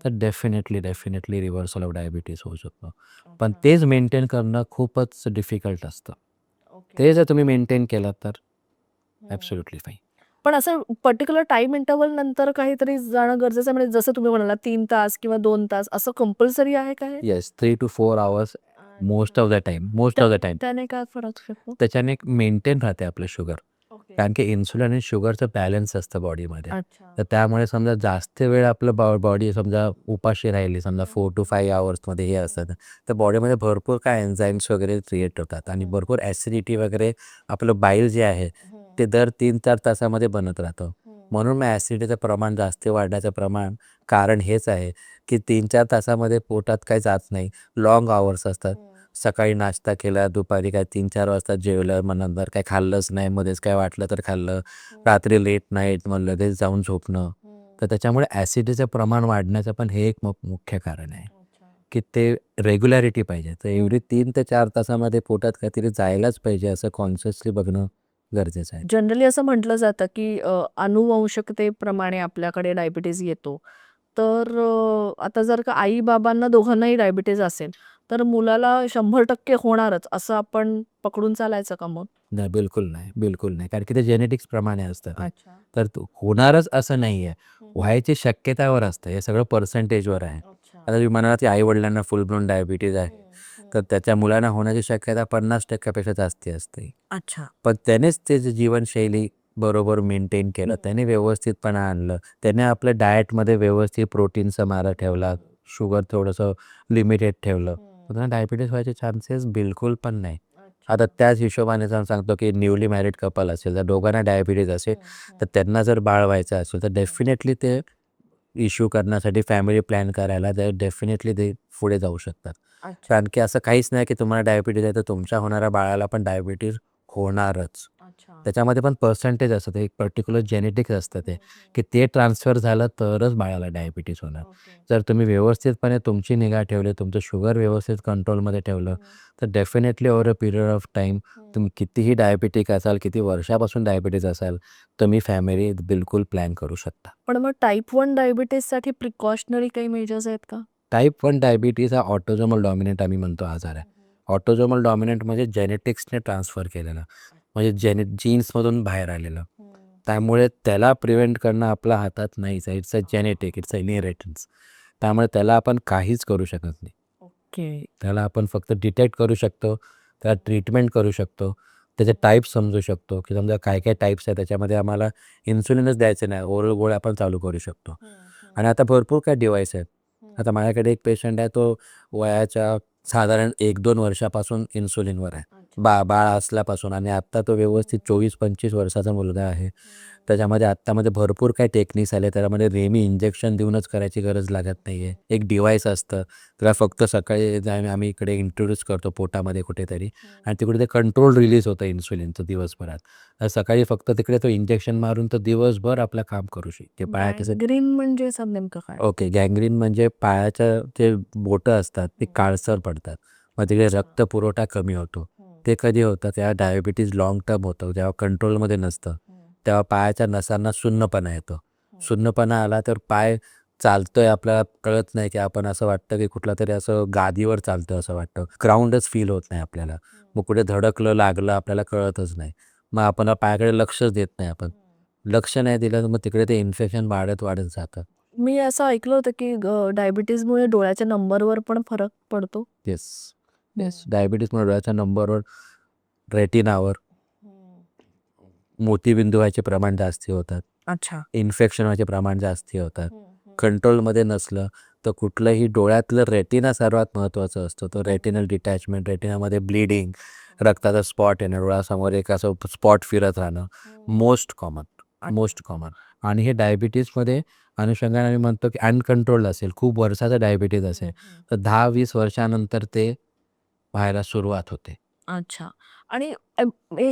तर डेफिनेटली रिव्हर्सल ऑफ डायबिटीज होऊ शकतो. पण तेच मेंटेन करणं खूपच डिफिकल्ट असतं. ते जर तुम्ही मेंटेन केलं तर ॲब्सोल्युटली फाईन. पण असं पर्टिक्युलर टाइम इंटरव्हल नंतर काहीतरी जाणं गरजेचं आहे, म्हणजे जसं तुम्ही म्हणालात 3 तास किंवा 2 तास असं कंपल्सरी आहे का हे? Yes, 3 to 4 hours most of the time. त्याने काय फरक शकतो? त्याच्याने मेंटेन राहते आपलं शुगर. ओके. कारण की इन्सुलिन आणि शुगरचं बॅलन्स असतं बॉडीमध्ये. अच्छा. तर त्यामुळे समजा जास्त वेळ आपलं बॉडी समजा उपाशी राहिली, समजा 4 to 5 hours हे असतं, तर बॉडीमध्ये भरपूर काय एन्झाईम्स वगैरे क्रिएट होतात आणि भरपूर ॲसिडिटी वगैरे, आपलं बाईल जे आहे ते दर 3-4 तासामध्ये बनत राहतं. म्हणून मग ॲसिडिटीचं प्रमाण जास्त वाढण्याचं कारण हेच आहे की 3-4 तासामध्ये पोटात काही जात नाही. लाँग आवर्स असतात. सकाळी नाश्ता केला, दुपारी काय 3-4 वाजता जेवलं, मग नंतर काय खाल्लंच नाही, मध्येच काय वाटलं तर खाल्लं, रात्री लेट नाईट, मग लगेच जाऊन झोपणं. तर त्याच्यामुळे ॲसिडिटीचं प्रमाण वाढण्याचं पण हे एक मुख्य कारण आहे, की ते रेग्युलॅरिटी पाहिजे. तर एव्हरी 3 ते 4 तासामध्ये पोटात काहीतरी जायलाच पाहिजे, असं कॉन्शियसली बघणं गरजेचं आहे. जनरली असं म्हटलं जातं की अनुवंशिकतेप्रमाणे आपल्याकडे डायबिटीज येतो. तर आता जर का आई-बाबांना दोघांनाही डायबिटीज असेल, तर मुलाला 100% होणारच असं आपण पकडून चालायचं का मग? नाही, बिलकुल नाही. कारण की ते जेनेटिक्स प्रमाणे असतं ते. अच्छा. तर होणारच असं नाही आहे. व्हायची शक्यतावर असतं. हे सगळं पर्सेंटेजवर आहे. अच्छा. आता तुम्ही म्हणालात की आई-वडिलांना फुल ब्लोन डायबिटीज आहे, तर त्याच्या मुलांना होण्याची शक्यता 50% पेक्षा जास्ती असते. अच्छा. पण त्यानेच ते जीवनशैली बरोबर मेंटेन केलं, त्याने व्यवस्थितपणा आणलं, त्याने आपल्या डाएटमध्ये व्यवस्थित प्रोटीनचा मारा ठेवला, शुगर थोडंसं लिमिटेड ठेवलं, तर त्यांना डायबिटीज व्हायचे चान्सेस बिलकुल पण नाही. आता त्याच हिशोबाने सांगतो की न्यूली मॅरिड कपल असेल, तर दोघांना डायबिटीज असेल, तर त्यांना जर बाळ व्हायचं असेल, तर डेफिनेटली ते इश्यू करण्यासाठी फॅमिली प्लॅन करायला तर डेफिनेटली ते पुढे जाऊ शकतात. कारण की असं काहीच नाही की तुम्हाला डायबिटीज आहे तर तुमच्या होणाऱ्या बाळाला पण डायबिटीज होणारच. त्याच्यामध्ये पण पर्सेंटेज असतं, एक पर्टिक्युलर जेनेटिक्स असतं ते, की ते ट्रान्सफर झालं तरच बाळाला डायबिटीज होणार. जर तुम्ही व्यवस्थितपणे तुमची निगा ठेवली, तुमचं शुगर व्यवस्थित कंट्रोलमध्ये ठेवलं, तर definitely over a period of time तुम्ही कितीही डायबिटिक असाल, किती वर्षापासून डायबिटीज असाल, तुम्ही फॅमिली बिलकुल प्लॅन करू शकता. पण मग टाइप 1 डायबिटीससाठी प्रिकॉशनरी काही मेजर्स आहेत का? टाइप 1 डायबिटीज हा ऑटोझोमल डॉमिनंट आम्ही म्हणतो आजार आहे. ऑटोझोमल डॉमिनंट म्हणजे जेनेटिक्सने ट्रान्सफर केलेलं, म्हणजे जीन्समधून बाहेर आलेलं. त्यामुळे त्याला प्रिव्हेंट करणं आपल्या हातात नाहीच आहे. It's a genetic, it's a inheritance. त्यामुळे त्याला आपण काहीच करू शकत नाही. ओके. त्याला आपण फक्त डिटेक्ट करू शकतो, त्याला ट्रीटमेंट करू शकतो, त्याचे टाईप समजू शकतो, की समजा काय टाईप्स आहेत त्याच्यामध्ये आम्हाला इन्सुलिनच द्यायचं नाही, ओरल गोळ्या आपण चालू करू शकतो. आणि आता भरपूर काही डिव्हाइस आहेत. आता माझ्याकडे एक पेशंट आहे, तो वयाच्या साधारण 1-2 वर्षापासून इन्सुलिनवर आहे. बाळ असल्यापासून, आणि आत्ता तो व्यवस्थित 24-25 वर्षाचा मुलगा आहे. त्याच्यामध्ये आत्तामध्ये भरपूर काही टेक्निक्स आले. त्याच्यामध्ये नेहमी इंजेक्शन देऊनच करायची गरज लागत नाही आहे. एक डिव्हाइस असतं, त्याला फक्त सकाळी आम्ही इकडे इंट्रोड्यूस करतो पोटामध्ये कुठेतरी, आणि तिकडे ते कंट्रोल रिलीज होतं इन्सुलिनचं दिवसभरात. तर सकाळी फक्त तिकडे तो इंजेक्शन मारून तो दिवसभर आपलं काम करू शकते. पायाचं ग्रीन म्हणजे सर नेमकं काय? ओके, गँग्रीन म्हणजे पायाच्या जे बोटं असतात ते काळसर पडतात. मग तिकडे रक्त पुरवठा कमी होतो. ते कधी होतं, तेव्हा डायबिटीज लाँग टर्म होतं, जेव्हा कंट्रोलमध्ये नसतं. तेव्हा पायाच्या नसांना सुन्नपणा येतो. सुन्नपणा आला तर पाय चालतोय आपल्याला कळत नाही, की आपण असं वाटतं की कुठला तरी असं गादीवर चालतं असं वाटतं. ग्राउंडच फील होत नाही आपल्याला. मग कुठे धडकलं, लागलं आपल्याला कळतच नाही. मग आपण पायाकडे लक्षच देत नाही आपण. लक्ष नाही दिलं तर मग तिकडे ते इन्फेक्शन वाढत जातं. मी असं ऐकलं होतं की डायबिटीजमुळे डोळ्याच्या नंबरवर पण फरक पडतो. Yes, yes. डायबिटीजमुळे डोळ्याच्या नंबरवर, रेटिनावर मोतीबिंदू व्हायचे प्रमाण जास्ती होतात. अच्छा. इन्फेक्शन व्हायचे प्रमाण जास्ती होतात. कंट्रोलमध्ये नसलं तर कुठलंही डोळ्यातलं रेटिना सर्वात महत्त्वाचं असतं. तर रेटिनल डिटॅचमेंट, रेटिनामध्ये ब्लिडिंग, रक्ताचा स्पॉट येणं, डोळ्यासमोर एक असं स्पॉट फिरत राहणं, मोस्ट कॉमन, मोस्ट कॉमन. आणि हे डायबिटीजमध्ये अनुषंगाने आम्ही म्हणतो की अनकंट्रोल्ड असेल, खूप वर्षाचा डायबिटीज असेल, तर 10-20 वर्षानंतर ते व्हायला सुरुवात होते. अच्छा. आणि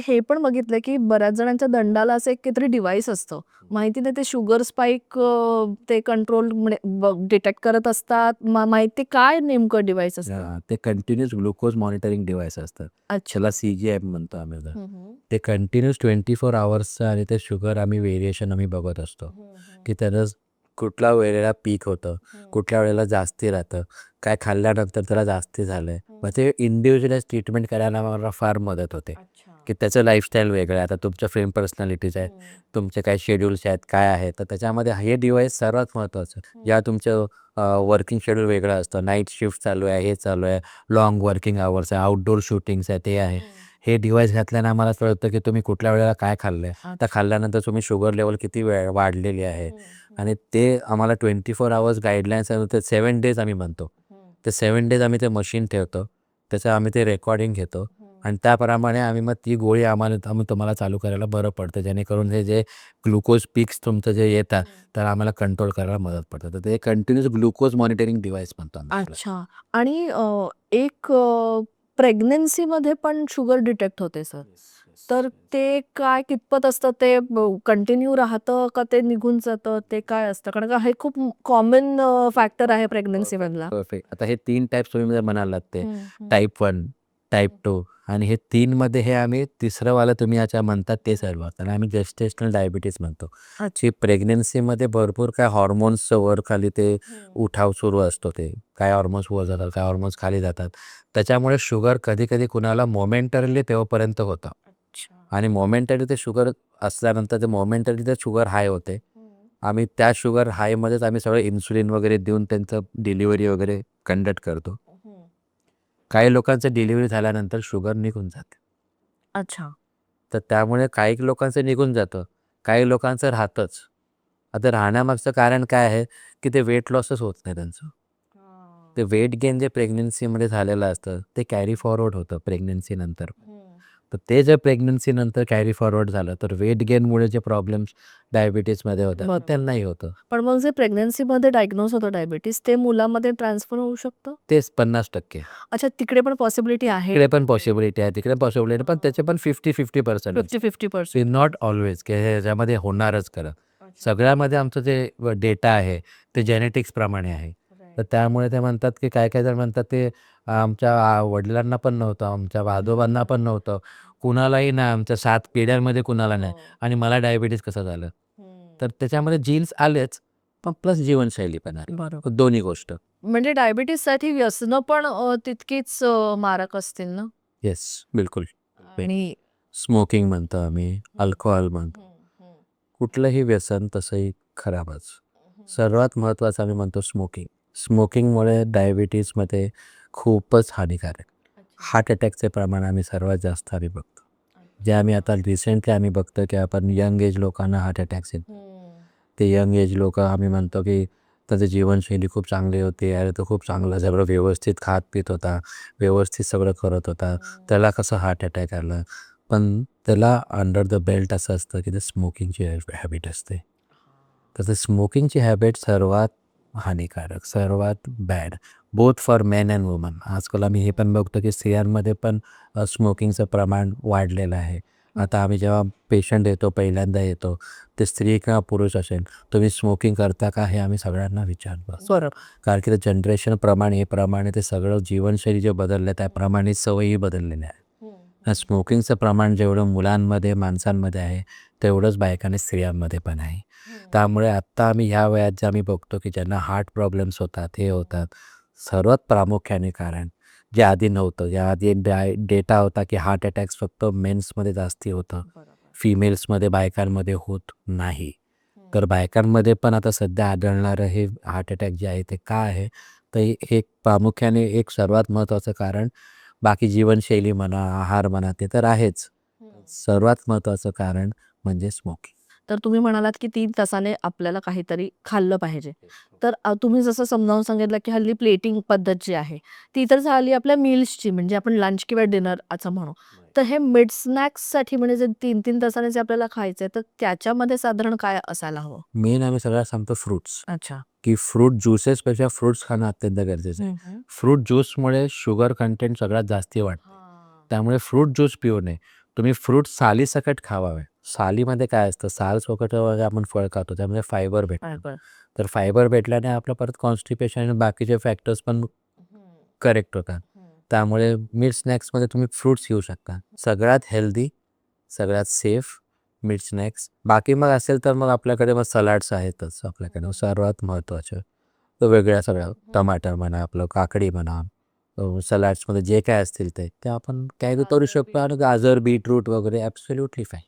हे पण बघितलं की बऱ्याच जणांच्या दंडाला असं एक काहीतरी डिव्हाइस असतं. माहिती नाही ते शुगर स्पाइक ते कंट्रोल डिटेक्ट करत असतात. माहिती काय नेमकं डिव्हाइस असतं? ते कंटिन्यूअस ग्लुकोज मॉनिटरिंग डिव्हाइस असतात. अच्छा. त्याला CGM म्हणतो आम्ही. ते कंटिन्यूअस 24 अवर्सचं, आणि ते शुगर आम्ही व्हेरिएशन आम्ही बघत असतो, की त्यानं कुठल्या वेळेला पीक होतं, कुठल्या वेळेला जास्ती राहतं, काय खाल्ल्यानंतर त्याला जास्ती झालं आहे. मग ते इंडिव्हिज्युअलाइज ट्रीटमेंट करायला मला फार मदत होते, की त्याचं लाईफस्टाईल वेगळं आहे. आता तुमच्या फ्रेम पर्सनॅलिटीज आहेत, तुमचे काय शेड्यूल्स आहेत, काय आहेत, तर त्याच्यामध्ये हे डिव्हाइस सर्वात महत्त्वाचं. या तुमचं वर्किंग शेड्यूल वेगळं असतं, नाईट शिफ्ट चालू आहे, हे चालू आहे, लाँग वर्किंग आवर्स आहे, आउटडोर शूटिंग्स आहे, ते आहे. हे डिव्हाइस घातल्याने आम्हाला कळतं की तुम्ही कुठल्या वेळेला काय खाल्लं आहे, त्या खाल्ल्यानंतर तुम्ही शुगर लेवल किती वेळ वाढलेली आहे. आणि ते आम्हाला 24 अवर्स गाईडलाईन्स आहे, ते 7 डेज आम्ही म्हणतो. ते 7 डेज आम्ही ते मशीन ठेवतो, त्याचं आम्ही ते रेकॉर्डिंग घेतो, आणि त्याप्रमाणे आम्ही मग ती गोळी आम्ही तुम्हाला चालू करायला बरं पडतं, जेणेकरून हे जे ग्लुकोज पीक्स तुमचं जे येतात तर आम्हाला कंट्रोल करायला मदत पडतं. तर ते कंटिन्यूअस ग्लुकोज मॉनिटरिंग डिव्हाइस म्हणतो आम्ही त्याला. अच्छा. आणि एक प्रेग्नन्सीमध्ये पण शुगर डिटेक्ट होते सर. तर ते काय कितपत असतं ते कंटिन्यू राहतं का ते निघून जातं? ते काय असतं? कारण का हे खूप कॉमन फॅक्टर आहे प्रेग्नन्सीमधला. परफेक्ट. आता हे 3 टाइप्स तुम्ही जर म्हणालात ते टाइप 1, टाइप 2, आणि हे 3 मध्ये हे आम्ही तिसरंवालं तुम्ही याच्या म्हणतात ते सर्व. त्याला आम्ही जेस्टेशनल डायबिटीज म्हणतो. अच्छा. की प्रेग्नन्सीमध्ये भरपूर काय हॉर्मोन्सचं वर खाली ते उठाव सुरू असतो, ते काय हॉर्मोन्स वर जातात, काय हॉर्मोन्स खाली जातात. त्याच्यामुळे शुगर कधी-कधी कुणाला मोमेंटरीली तेव्हापर्यंत होतं, अच्छा. आणि मोमेंटरी ते शुगर असल्यानंतर ते मोमेंटरी ते शुगर हाय होते. आम्ही त्या शुगर हायमध्येच आम्ही सगळं इन्सुलिन वगैरे देऊन त्यांचं डिलिव्हरी वगैरे कंडक्ट करतो. काही लोकांचं डिलिव्हरी झाल्यानंतर शुगर निघून जाते. अच्छा. तर त्यामुळे काही लोकांचं निघून जातं, काही लोकांचं राहतंच. आता राहण्यामागचं कारण काय आहे की ते वेट लॉसच होत नाही त्यांचं. ते वेट गेन जे प्रेग्नन्सीमध्ये झालेलं असतं ते कॅरी फॉरवर्ड होतं प्रेग्नन्सीनंतर. तर ते जर प्रेग्नन्सीनंतर कॅरी फॉरवर्ड झालं तर वेट गेनमुळे जे प्रॉब्लेम्स डायबिटीजमध्ये होतात बरोबर. त्यांनाही होतं. पण मग जे प्रेग्नन्सीमध्ये डायग्नोज होतं डायबिटीस ते मुलामध्ये ट्रान्सफर होऊ शकतं? तेच 50%. अच्छा, तिकडे पण पॉसिबिलिटी आहे. तिकडे पण पॉसिबिलिटी आहे, तिकडे पॉसिबिलिटी पण त्याचे पण 50-50% 50-50%. नॉट ऑलवेज की ह्याच्यामध्ये होणारच खरं. सगळ्यामध्ये आमचं जे डेटा आहे ते जेनेटिक्सप्रमाणे आहे. तर त्यामुळे ते म्हणतात की काही जण म्हणतात ते आमच्या वडिलांना पण नव्हतं, आमच्या आजोबांना पण नव्हतं, कुणालाही नाही, आमच्या 7 पिढ्यांमध्ये कुणाला नाही आणि मला डायबिटीज कसं झालं? तर त्याच्यामध्ये जीन्स आलेच, पण प्लस जीवनशैली पण आली. बरोबर. दोन्ही गोष्ट. म्हणजे डायबिटीससाठी व्यसनं पण तितकीच मारक असतील ना? येस, बिलकुल. आणि स्मोकिंग म्हणतो आम्ही, अल्कोहोल म्हणतो. कुठलंही व्यसन तसंही खराबच. सर्वात महत्त्वाचं आम्ही म्हणतो स्मोकिंग. स्मोकिंगमुळे डायबिटीजमध्ये खूपच हानिकारक. हार्ट अटॅकचे प्रमाण आम्ही सर्वात जास्त बघतो. जे आम्ही आता रिसेंटली आम्ही बघतो की आपण यंग एज लोकांना हार्ट अटॅक्स येतात. ते यंग एज लोकं आम्ही म्हणतो की त्याची जीवनशैली खूप चांगली होती, अरे तो खूप चांगलं सगळं व्यवस्थित खात पीत होता, व्यवस्थित सगळं करत होता, त्याला कसं हार्ट अटॅक आलं? पण त्याला अंडर द बेल्ट असं असतं की ते स्मोकिंगची हॅबिट असते. तर ते स्मोकिंगची हॅबिट सर्वात हानिकारक, सर्वात bad, both for men and woman. आजकाल आम्ही हे पण बघतो की स्त्रियांमध्ये पण स्मोकिंगचं प्रमाण वाढलेलं आहे. आता आम्ही जेव्हा पेशंट येतो, पहिल्यांदा येतो, ते स्त्री किंवा पुरुष असेल, तुम्ही स्मोकिंग करता का? हे आम्ही सगळ्यांना विचारतो. बरोबर. कारण की ते जनरेशनप्रमाणे हे प्रमाणे ते सगळं जीवनशैली जे बदललं त्याप्रमाणे सवयी बदललेल्या आहेत. स्मोकिंगचं प्रमाण जेवढं मुलांमध्ये, माणसांमध्ये आहे, तेवढंच बायकांनी स्त्रियांमध्ये पण आहे. त्यामुळे आत्ता आम्ही ह्या वयात जे आम्ही बघतो की ज्यांना हार्ट प्रॉब्लेम्स होतात, हे होतात, सर्वात प्रामुख्याने कारण जे आधी नव्हतं. या आधी एक डेटा होता की हार्ट अटॅक्स फक्त मेन्समध्ये जास्ती होतं, फिमेल्समध्ये, बायकांमध्ये होत नाही. तर बायकांमध्ये पण आता सध्या आढळणारं हे हार्ट अटॅक जे आहे ते का आहे? तर हे प्रामुख्याने एक सर्वात महत्त्वाचं कारण, बाकी जीवनशैली म्हणा, आहार म्हणा, ते तर आहेच. सर्वात महत्त्वाचं कारण म्हणजे स्मोकिंग. तर तुम्ही म्हणालात की 3 तासाने आपल्याला काहीतरी खाल्लं पाहिजे. तर तुम्ही जसं समजावून सांगितलं की हल्ली प्लेटिंग पद्धत जी आहे, ती तर झाली आपल्या मील्सची, म्हणजे आपण लंच किंवा डिनर असं म्हणू. तर हे मिड स्नॅक्ससाठी म्हणजे जे 3-3 तासाने जे आपल्याला खायचंय, तर त्याच्यामध्ये साधारण काय असायला हवं? मेन आम्ही सगळ्यात सांगतो फ्रुट्स, अच्छा. की फ्रूट ज्युसेसपेक्षा फ्रुट्स खाणं अत्यंत गरजेचं आहे. फ्रूट ज्यूसमुळे शुगर कंटेंट सगळ्यात जास्ती वाढते. त्यामुळे फ्रूट ज्यूस पिऊ नये. तुम्ही फ्रूट सालीसकट खावावे. सालीमध्ये काय असतं, सालसकट वगैरे आपण फळ खातो, त्यामध्ये फायबर भेटतं. बरोबर. तर फायबर भेटल्याने आपलं परत कॉन्स्टिपेशन आणि बाकीचे फॅक्टर्स पण करेक्ट होतात. त्यामुळे मिड स्नॅक्समध्ये तुम्ही फ्रुट्स घेऊ शकता. सगळ्यात हेल्दी, सगळ्यात सेफ मिड स्नॅक्स. बाकी मग असेल तर मग आपल्याकडे मग सलाड्स आहेतच आपल्याकडे सर्वात महत्त्वाचं. तर वेगळ्या सगळ्या टमाटर म्हणा, आपलं काकडी म्हणा, सलाड्समध्ये जे काय असतील ते आपण काय करू शकतो आणि गाजर, बीटरूट वगैरे ॲब्सोल्युटली फाईन.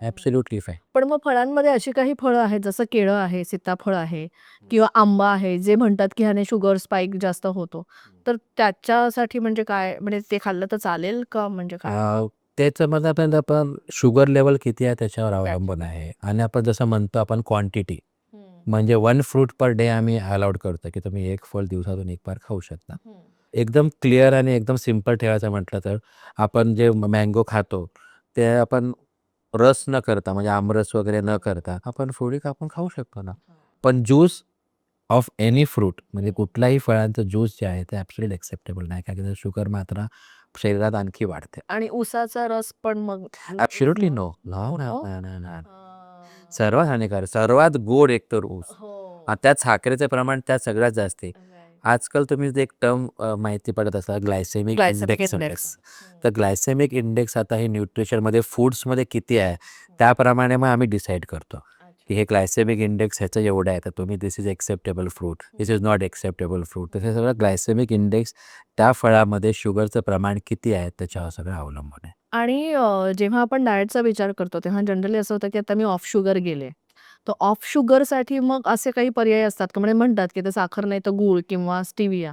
Absolutely fine. पण मग फळांमध्ये अशी काही फळं आहेत, जसं केळं आहे, सीताफळ आहे किंवा आंबा आहे, जे म्हणतात की ह्याने शुगर स्पाइक जास्त होतो. तर त्याच्यासाठी म्हणजे काय, म्हणजे ते खाल्लं तर चालेल का, म्हणजे काय? त्याच्यामध्ये आपण शुगर लेवल किती आहे त्याच्यावर अवलंबून आहे आणि आपण जसं म्हणतो आपण क्वांटिटी, म्हणजे 1 फ्रूट पर डे आम्ही अलाउड करतो की तुम्ही 1 फळ दिवसातून 1 बार खाऊ शकता. एकदम क्लिअर आणि एकदम सिंपल ठेवायचं म्हटलं तर आपण जे मँगो खातो ते आपण रस न करता, म्हणजे आमरस वगैरे न करता आपण फोडी कापून खाऊ शकतो ना. पण ज्यूस ऑफ एनी फ्रूट, म्हणजे कुठल्याही फळांचं ज्यूस जे आहे ते ॲब्सोल्युटली एक्सेप्टेबल नाही, कारण की शुगर मात्रा शरीरात आणखी वाढते. आणि ऊसाचा रस पण मग absolutely no. No, no, no, no, नो. सर्वात हानिकारक, सर्वात गोड एकतर ऊस. त्यात साखरेचं प्रमाण त्यात सगळ्यात जास्त आहे. आजकाल तुम्ही एक टर्म माहिती पडत असाल, ग्लायसेमिक इंडेक्स. तर ग्लायसेमिक इंडेक्स आता हे न्यूट्रिशनमध्ये, फूड्समध्ये किती आहे त्याप्रमाणे मग आम्ही डिसाईड करतो की हे ग्लायसेमिक इंडेक्स ह्याचं एवढं आहे, तर तुम्ही this is acceptable fruit, this is not acceptable fruit. तर हे सगळं ग्लायसेमिक इंडेक्स त्या फळामध्ये शुगरचं प्रमाण किती आहे त्याच्यावर सगळं अवलंबून आहे. आणि जेव्हा आपण डाएटचा विचार करतो तेव्हा जनरली असं होतं की आता मी ऑफ शुगर गेले. तर ऑफ शुगरसाठी मग असे काही पर्याय असतात का? म्हणजे म्हणतात की ते साखर नाही तर गूळ किंवा स्टिविया.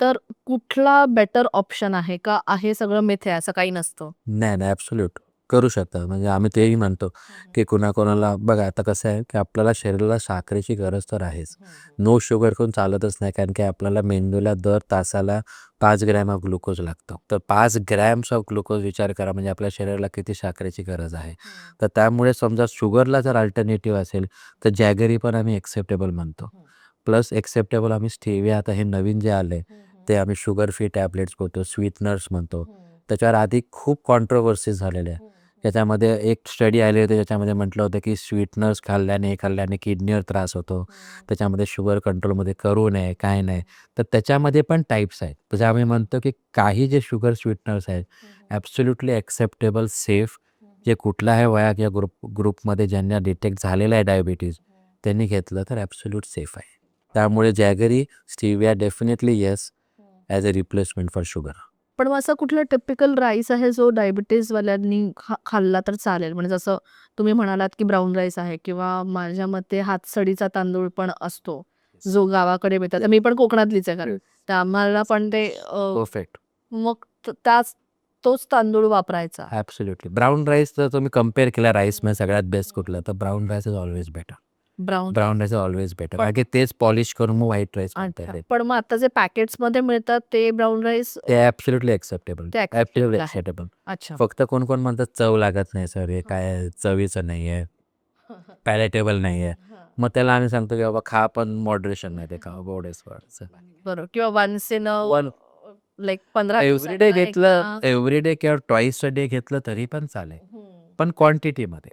तर कुठला बेटर ऑप्शन आहे का? आहे सगळं मिथ आहे, असं काही नसतं? नाही, नाही, ॲब्सोल्यूट. करू शकतात. म्हणजे आम्ही तेही म्हणतो की कोणाकोणाला बघा आता कसं आहे की आपल्याला शरीराला साखरेची गरज तर आहेच. नो शुगर करून चालतच नाही, कारण की आपल्याला मेंदूला दर तासाला 5 ग्रॅम ऑफ ग्लुकोज लागतं. तर 5 ग्रॅम्स ऑफ ग्लुकोज विचार करा, म्हणजे आपल्या शरीराला किती साखरेची गरज आहे. तर त्यामुळे समजा शुगरला जर अल्टरनेटिव्ह असेल तर जॅगरी पण आम्ही एक्सेप्टेबल म्हणतो. प्लस एक्सेप्टेबल आम्ही स्टेविया, आता हे नवीन जे आले ते आम्ही शुगर फ्री टॅबलेट्स बोलतो, स्वीटनर्स म्हणतो. त्याच्यावर आधी खूप कॉन्ट्रोव्हर्सीज झालेल्या आहे. त्याच्यामध्ये एक स्टडी आली होती, त्याच्यामध्ये म्हटलं होतं की स्वीटनर्स खाल्ल्याने किडनीवर त्रास होतो. त्याच्यामध्ये शुगर कंट्रोलमध्ये करू नये, काय नाही. तर त्याच्यामध्ये पण टाईप्स आहेत. त्याच्या आम्ही म्हणतो की काही जे शुगर स्वीटनर्स आहेत ॲब्सोल्युटली एक्सेप्टेबल, सेफ, जे कुठल्याही वया या ग्रुपमध्ये ज्यांना डिटेक्ट झालेलं आहे डायबिटीज त्यांनी घेतलं तर ॲब्सोल्यूट सेफ आहे. त्यामुळे jaggery, stevia definitely yes as a replacement for sugar. पण मग असं कुठलं टिपिकल राईस आहे जो डायबिटीजवाल्यांनी खाल्ला तर चालेल? म्हणजे जसं तुम्ही म्हणालात की ब्राऊन राईस आहे किंवा माझ्या मते हातसडीचा तांदूळ पण असतो, जो गावाकडे मिळतात. मी पण कोकणातलीच आहे कारण. तर आम्हाला पण ते परफेक्ट. मग तोच तांदूळ वापरायचा. ॲब्सोल्युटली. ब्राउन राईस जर तुम्ही कंपेअर केला राईसमध्ये सगळ्यात बेस्ट कुठलं, तर brown rice is always better. Brown. Brown rice is always better. पण- कारण की तेच पॉलिश करून मग व्हाईट राईस बनतं अच्छा. ते. पण मग आता जे पॅकेट्समध्ये मिळतात ते ब्राऊन राईस ते ॲब्सोल्युटली एक्सेप्टेबल. ते ॲब्सोल्युटली acceptable आहे. एक्सेप्टेबल. अच्छा. फक्त कोण म्हणतात चव लागत नाही सर, हे काय चवीचं नाही आहे, पॅलेटेबल नाही आहे. मग त्याला आम्ही सांगतो की बाबा खा, पण मॉडरेशनमध्ये खा, गोडेस वाढचं. बरोबर. किंवा once in one like 15 everyday दिवसांना घेतलं, एकदा. एव्हरीडे किंवा ट्वाईस अ डे घेतलं तरी पण चालेल. पण क्वांटिटीमध्ये.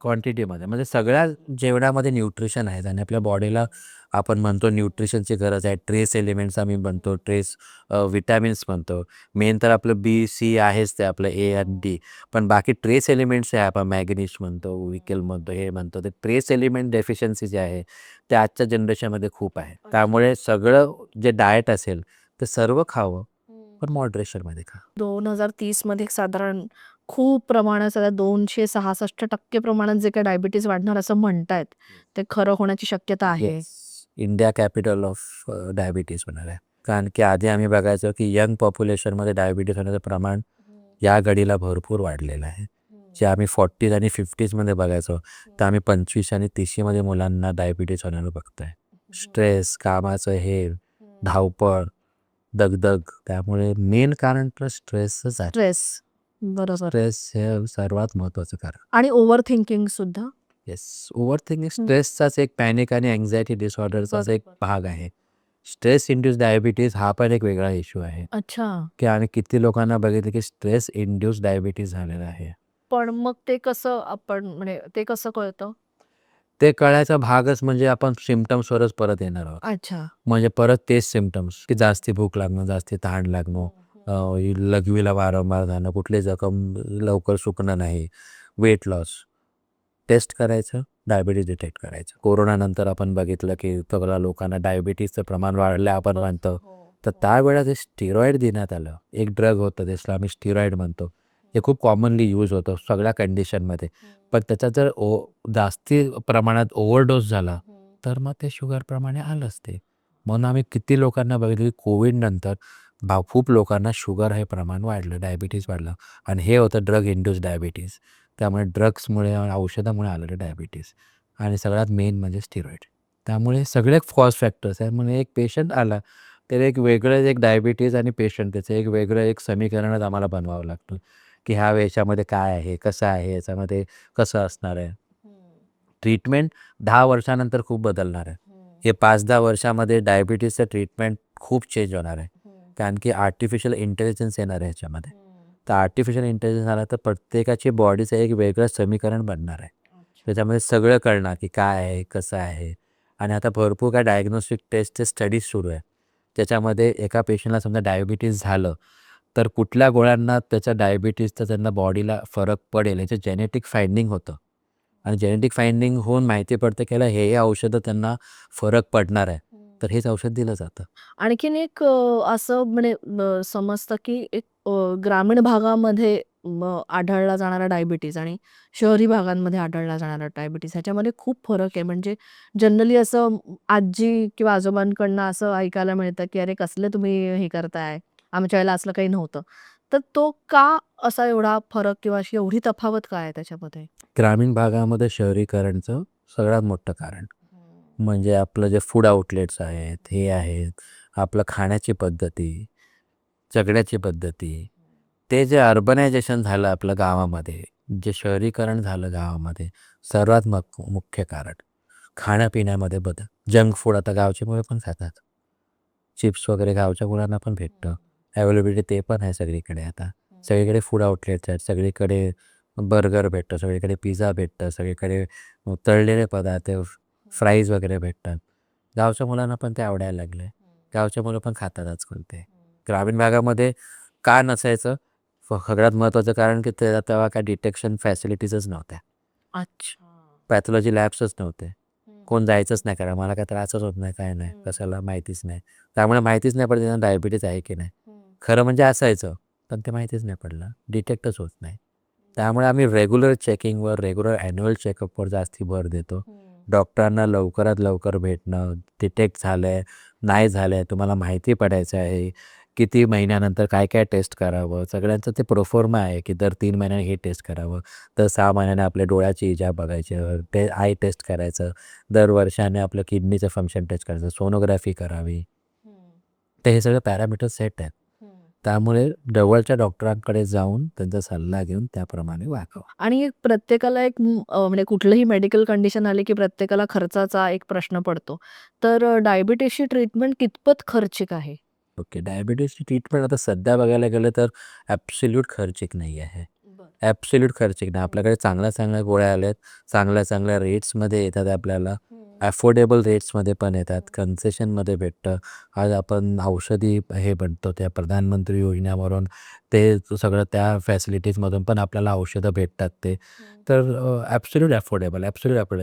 क्वांटिटीमध्ये म्हणजे सगळ्या जेवणामध्ये न्यूट्रिशन आहेत आणि आपल्या बॉडीला आपण म्हणतो न्यूट्रिशनची गरज आहे. ट्रेस एलिमेंट्स आम्ही म्हणतो, ट्रेस विटॅमिन्स म्हणतो. मेन तर आपलं बी, सी आहेच, ते आपलं ए आणि डी. पण बाकी ट्रेस एलिमेंट्स आहे, आपण मॅग्नीज म्हणतो, विकेल म्हणतो, हे म्हणतो. ते ट्रेस एलिमेंट डेफिशियन्सी जे आहे ते आजच्या जनरेशनमध्ये खूप आहे. त्यामुळे सगळं जे डाएट असेल ते सर्व खावं, पण मॉडरेशनमध्ये खा. 2030 मध्ये साधारण खूप प्रमाणात, साधारण 266% प्रमाणात जे काही डायबिटीज वाढणार असं म्हणतायत, ते खरं होण्याची शक्यता आहे. Yes. India capital of diabetes होणार आहे. कारण की आधी आम्ही बघायचो की यंग पॉप्युलेशनमध्ये डायबिटीज होण्याचं प्रमाण या घडीला भरपूर वाढलेलं आहे. जे आम्ही 40s आणि 50sमध्ये बघायचो, तर आम्ही 25 आणि 30मध्ये मुलांना डायबिटीज होण्याला बघतोय. स्ट्रेस, कामाचं हे, धावपळ, दगदग, त्यामुळे मेन कारण तर स्ट्रेसच आहे. स्ट्रेस. बरोबर. स्ट्रेस हे सर्वात महत्त्वाचं कारण. आणि ओव्हर थिंकिंग सुद्धा. येस. ओव्हर थिंकिंग स्ट्रेसचाच एक पॅनिक आणि अँक्झायटी डिसऑर्डरचाच एक भाग आहे. स्ट्रेस इंड्यूस डायबिटीज हा पण एक वेगळा इश्यू आहे अच्छा. की आणि किती लोकांना बघितलं की स्ट्रेस इंड्यूस डायबिटीज झालेला आहे. पण मग ते कसं आपण म्हणजे ते कसं कळतं? ते कळायचा भागच म्हणजे आपण सिम्पटम्सवरच परत येणार आहोत. अच्छा. म्हणजे परत तेच सिम्पटम्स की जास्ती भूक लागणं, जास्ती तहान लागणं, लघवीला वारंवार जाणं, कुठली जखम लवकर सुकणं नाही, वेट लॉस. टेस्ट करायचं, डायबिटीज डिटेक्ट करायचं. कोरोनानंतर आपण बघितलं की सगळ्या लोकांना डायबिटीजचं प्रमाण वाढलं आपण म्हणतो. तर त्यावेळेला जे स्टिरॉइड देण्यात आलं, एक ड्रग होतं त्याला आम्ही स्टिरॉइड म्हणतो. हे खूप कॉमनली यूज होतं सगळ्या कंडिशनमध्ये. पण त्याचा जर जास्ती प्रमाणात ओव्हरडोस झाला तर मग ते शुगरप्रमाणे आलंच ते. म्हणून आम्ही किती लोकांना बघितलं की कोविडनंतर खूप लोकांना शुगर हे प्रमाण वाढलं, डायबिटीज वाढलं आणि हे होतं ड्रग इंड्यूस डायबिटीज. त्यामुळे ड्रग्समुळे, औषधामुळे आलेलं डायबिटीज आणि सगळ्यात मेन म्हणजे स्टिरॉइड. त्यामुळे सगळे कॉज फॅक्टर्स आहेत. म्हणजे एक पेशंट आला तर एक वेगळं एक डायबिटीज आणि पेशंट त्याचं एक वेगळं एक समीकरणच आम्हाला बनवावं लागतं की ह्या याच्यामध्ये काय आहे, कसं आहे, याच्यामध्ये कसं असणार आहे. ट्रीटमेंट 10 वर्षानंतर खूप बदलणार आहे. हे 5-10 वर्षामध्ये डायबिटीजचं ट्रीटमेंट खूप चेंज होणार आहे. कारण की आर्टिफिशियल इंटेलिजन्स येणार आहे ह्याच्यामध्ये. तर आर्टिफिशियल इंटेलिजन्स आला तर प्रत्येकाची बॉडीचं एक वेगळं समीकरण बनणार आहे. त्याच्यामध्ये सगळं कळणार की काय आहे, कसं आहे. आणि आता भरपूर काय डायग्नोस्टिक टेस्टचे स्टडीज सुरू आहे. त्याच्यामध्ये एका पेशंटला समजा डायबिटीज झालं तर कुठल्या गोळ्यांना त्याच्या डायबिटीजचा त्यांना बॉडीला फरक पडेल याचं जेनेटिक फाइंडिंग होतं. आणि जेनेटिक फाइंडिंग होऊन माहिती पडतं की हे औषधं त्यांना फरक पडणार आहे. तर हेच औषध दिलं जातं. आणखीन एक असं म्हणजे समजतं की एक ग्रामीण भागामध्ये आढळला जाणारा डायबिटीज आणि शहरी भागांमध्ये आढळला जाणारा डायबिटीज ह्याच्यामध्ये खूप फरक आहे. म्हणजे जनरली असं आजी किंवा आजोबांकडनं असं ऐकायला मिळतं की अरे कसले तुम्ही हे करताय, आमच्या वेळेला असलं काही नव्हतं. तर तो का असा एवढा फरक किंवा अशी एवढी तफावत काय आहे त्याच्यामध्ये? ग्रामीण भागामध्ये शहरीकरणचं सगळ्यात मोठं कारण म्हणजे आपलं जे फूड आउटलेट्स आहेत, हे आहेत, आपलं खाण्याची पद्धती, जगण्याची पद्धती, ते जे अर्बनायझेशन झालं आपलं गावामध्ये, जे शहरीकरण झालं गावामध्ये, सर्वात मुख्य कारण. खाण्यापिण्यामध्ये बदल. जंक फूड आता गावची मुलं पण खातात. चिप्स वगैरे गावच्या मुलांना पण भेटतं. अवेलेबिलिटी ते पण आहे सगळीकडे आता. सगळीकडे फूड आउटलेट्स आहेत. सगळीकडे बर्गर भेटतं, सगळीकडे पिझ्झा भेटतं, सगळीकडे तळलेले पदार्थ, फ्राईज वगैरे भेटतात. गावच्या मुलांना पण ते आवडायला लागले. गावच्या मुलं पण खातात आजकाल ते. ग्रामीण भागामध्ये का नसायचं? सगळ्यात महत्त्वाचं कारण की तेव्हा काय डिटेक्शन फॅसिलिटीजच नव्हत्या. अच्छा. पॅथॉलॉजी लॅब्सच नव्हते. कोण जायचंच नाही कारण मला काय त्रासच होत नाही, काय नाही, कशाला माहितीच नाही. त्यामुळे माहितीच नाही पडलं त्यांना डायबिटीज आहे की नाही. खरं म्हणजे असायचं, पण ते माहितीच नाही पडलं. डिटेक्टच होत नाही. त्यामुळे आम्ही रेग्युलर चेकिंगवर, रेग्युलर ॲन्युअल चेकअपवर जास्ती भर देतो. डॉक्टरांना लवकरात लवकर भेटणं, डिटेक्ट झालं आहे, नाही झालं आहे, तुम्हाला माहिती पडायचं आहे, किती महिन्यानंतर काय काय टेस्ट करावं, सगळ्यांचं ते प्रोफॉर्मा आहे की दर 3 महिन्याने हे टेस्ट करावं, दर 6 महिन्याने आपल्या डोळ्याची इजा बघायची, ते आय टेस्ट करायचं, दर वर्षाने आपलं किडनीचं फंक्शन टेस्ट करायचं, सोनोग्राफी करावी. ते हे सगळे पॅरामीटर सेट आहेत. त्यामुळे जवळच्या डॉक्टरांकडे जाऊन त्यांचा सल्ला घेऊन त्याप्रमाणे वागावं. आणि एक प्रत्येकाला म्हणजे कुठलंही मेडिकल कंडिशन आली की प्रत्येकाला खर्चाचा एक प्रश्न पडतो. तर डायबिटीजची ट्रीटमेंट कितपत खर्चिक आहे? ओके. डायबिटीजची ट्रीटमेंट आता सध्या बघायला गेलं तर ॲब्सोल्यूट खर्चिक नाही आहे. ॲब्सोल्यूट खर्चिक नाही. आपल्याकडे चांगल्या गोळ्या आल्या आहेत. चांगल्या रेट्समध्ये येतात आपल्याला. अफोर्डेबल रेट्समध्ये पण येतात. कन्सेशनमध्ये भेटतं. आज आपण औषधी हे बनतो त्या प्रधानमंत्री योजनेवरून ते सगळं त्या फॅसिलिटीजमधून पण आपल्याला औषधं भेटतात ते. तर ॲब्सोल्यूट अफोर्डेबल.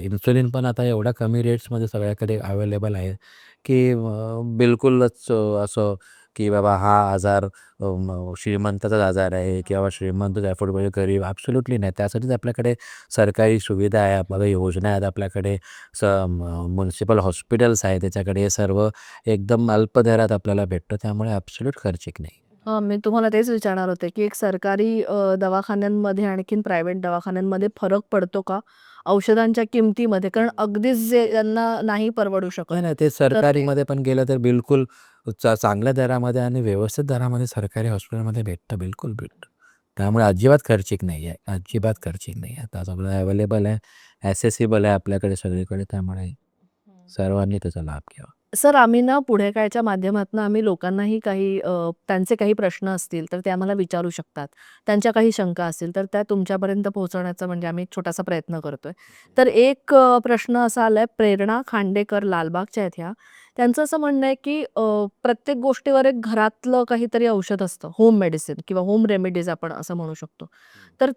इन्सुलिन पण आता एवढ्या कमी रेट्समध्ये सगळ्याकडे अवेलेबल आहे की बिलकुलच असं की बाबा हा आजार श्रीमंताचाच आजार आहे किंवा श्रीमंतच अफोर्ड म्हणजे गरीब ॲब्सोल्युटली नाही. त्यासाठीच आपल्याकडे सरकारी सुविधा आहे, आपल्याला योजना आहेत, आपल्याकडे म्युनिसिपल हॉस्पिटल्स आहेत, त्याच्याकडे हे सर्व एकदम अल्प दरात आपल्याला भेटतं. त्यामुळे ॲब्सोल्यूट खर्चिक नाही. हां, मी तुम्हाला तेच विचारणार होते, की एक सरकारी दवाखान्यांमध्ये आणखीन प्रायव्हेट दवाखान्यांमध्ये फरक पडतो का? औषधांच्या किमतीमध्ये? कारण अगदीच जे ज्यांना नाही परवडू शकत. नाही, नाही. ते सरकारीमध्ये पण गेलं तर बिलकुल चांगल्या दरामध्ये आणि व्यवस्थित दरामध्ये सरकारी हॉस्पिटलमध्ये भेटतं, बिलकुल भेटतं. त्यामुळे अजिबात खर्चिक नाही आहे, अजिबात खर्चिक नाही आहे. आता सगळं अवेलेबल आहे, ॲसेसिबल आहे आपल्याकडे सगळीकडे. त्यामुळे सर्वांनी त्याचा लाभ घ्यावा. सर, आम्ही ना पुढे कायच्या माध्यमातून आम्ही लोकांनाही काही त्यांचे काही प्रश्न असतील तर ते आम्हाला विचारू शकतात. त्यांच्या काही शंका असतील तर त्या तुमच्यापर्यंत पोहोचवण्याचा म्हणजे आम्ही एक छोटासा प्रयत्न करतोय. तर एक प्रश्न असा आलाय, प्रेरणा खांडेकर लालबागच्या आहेत ह्या. त्यांचं असं म्हणणं आहे की प्रत्येक गोष्टीवर एक घरातलं काहीतरी औषध असतं, होम मेडिसिन किंवा होम रेमेडीज आपण असं म्हणू शकतो. तर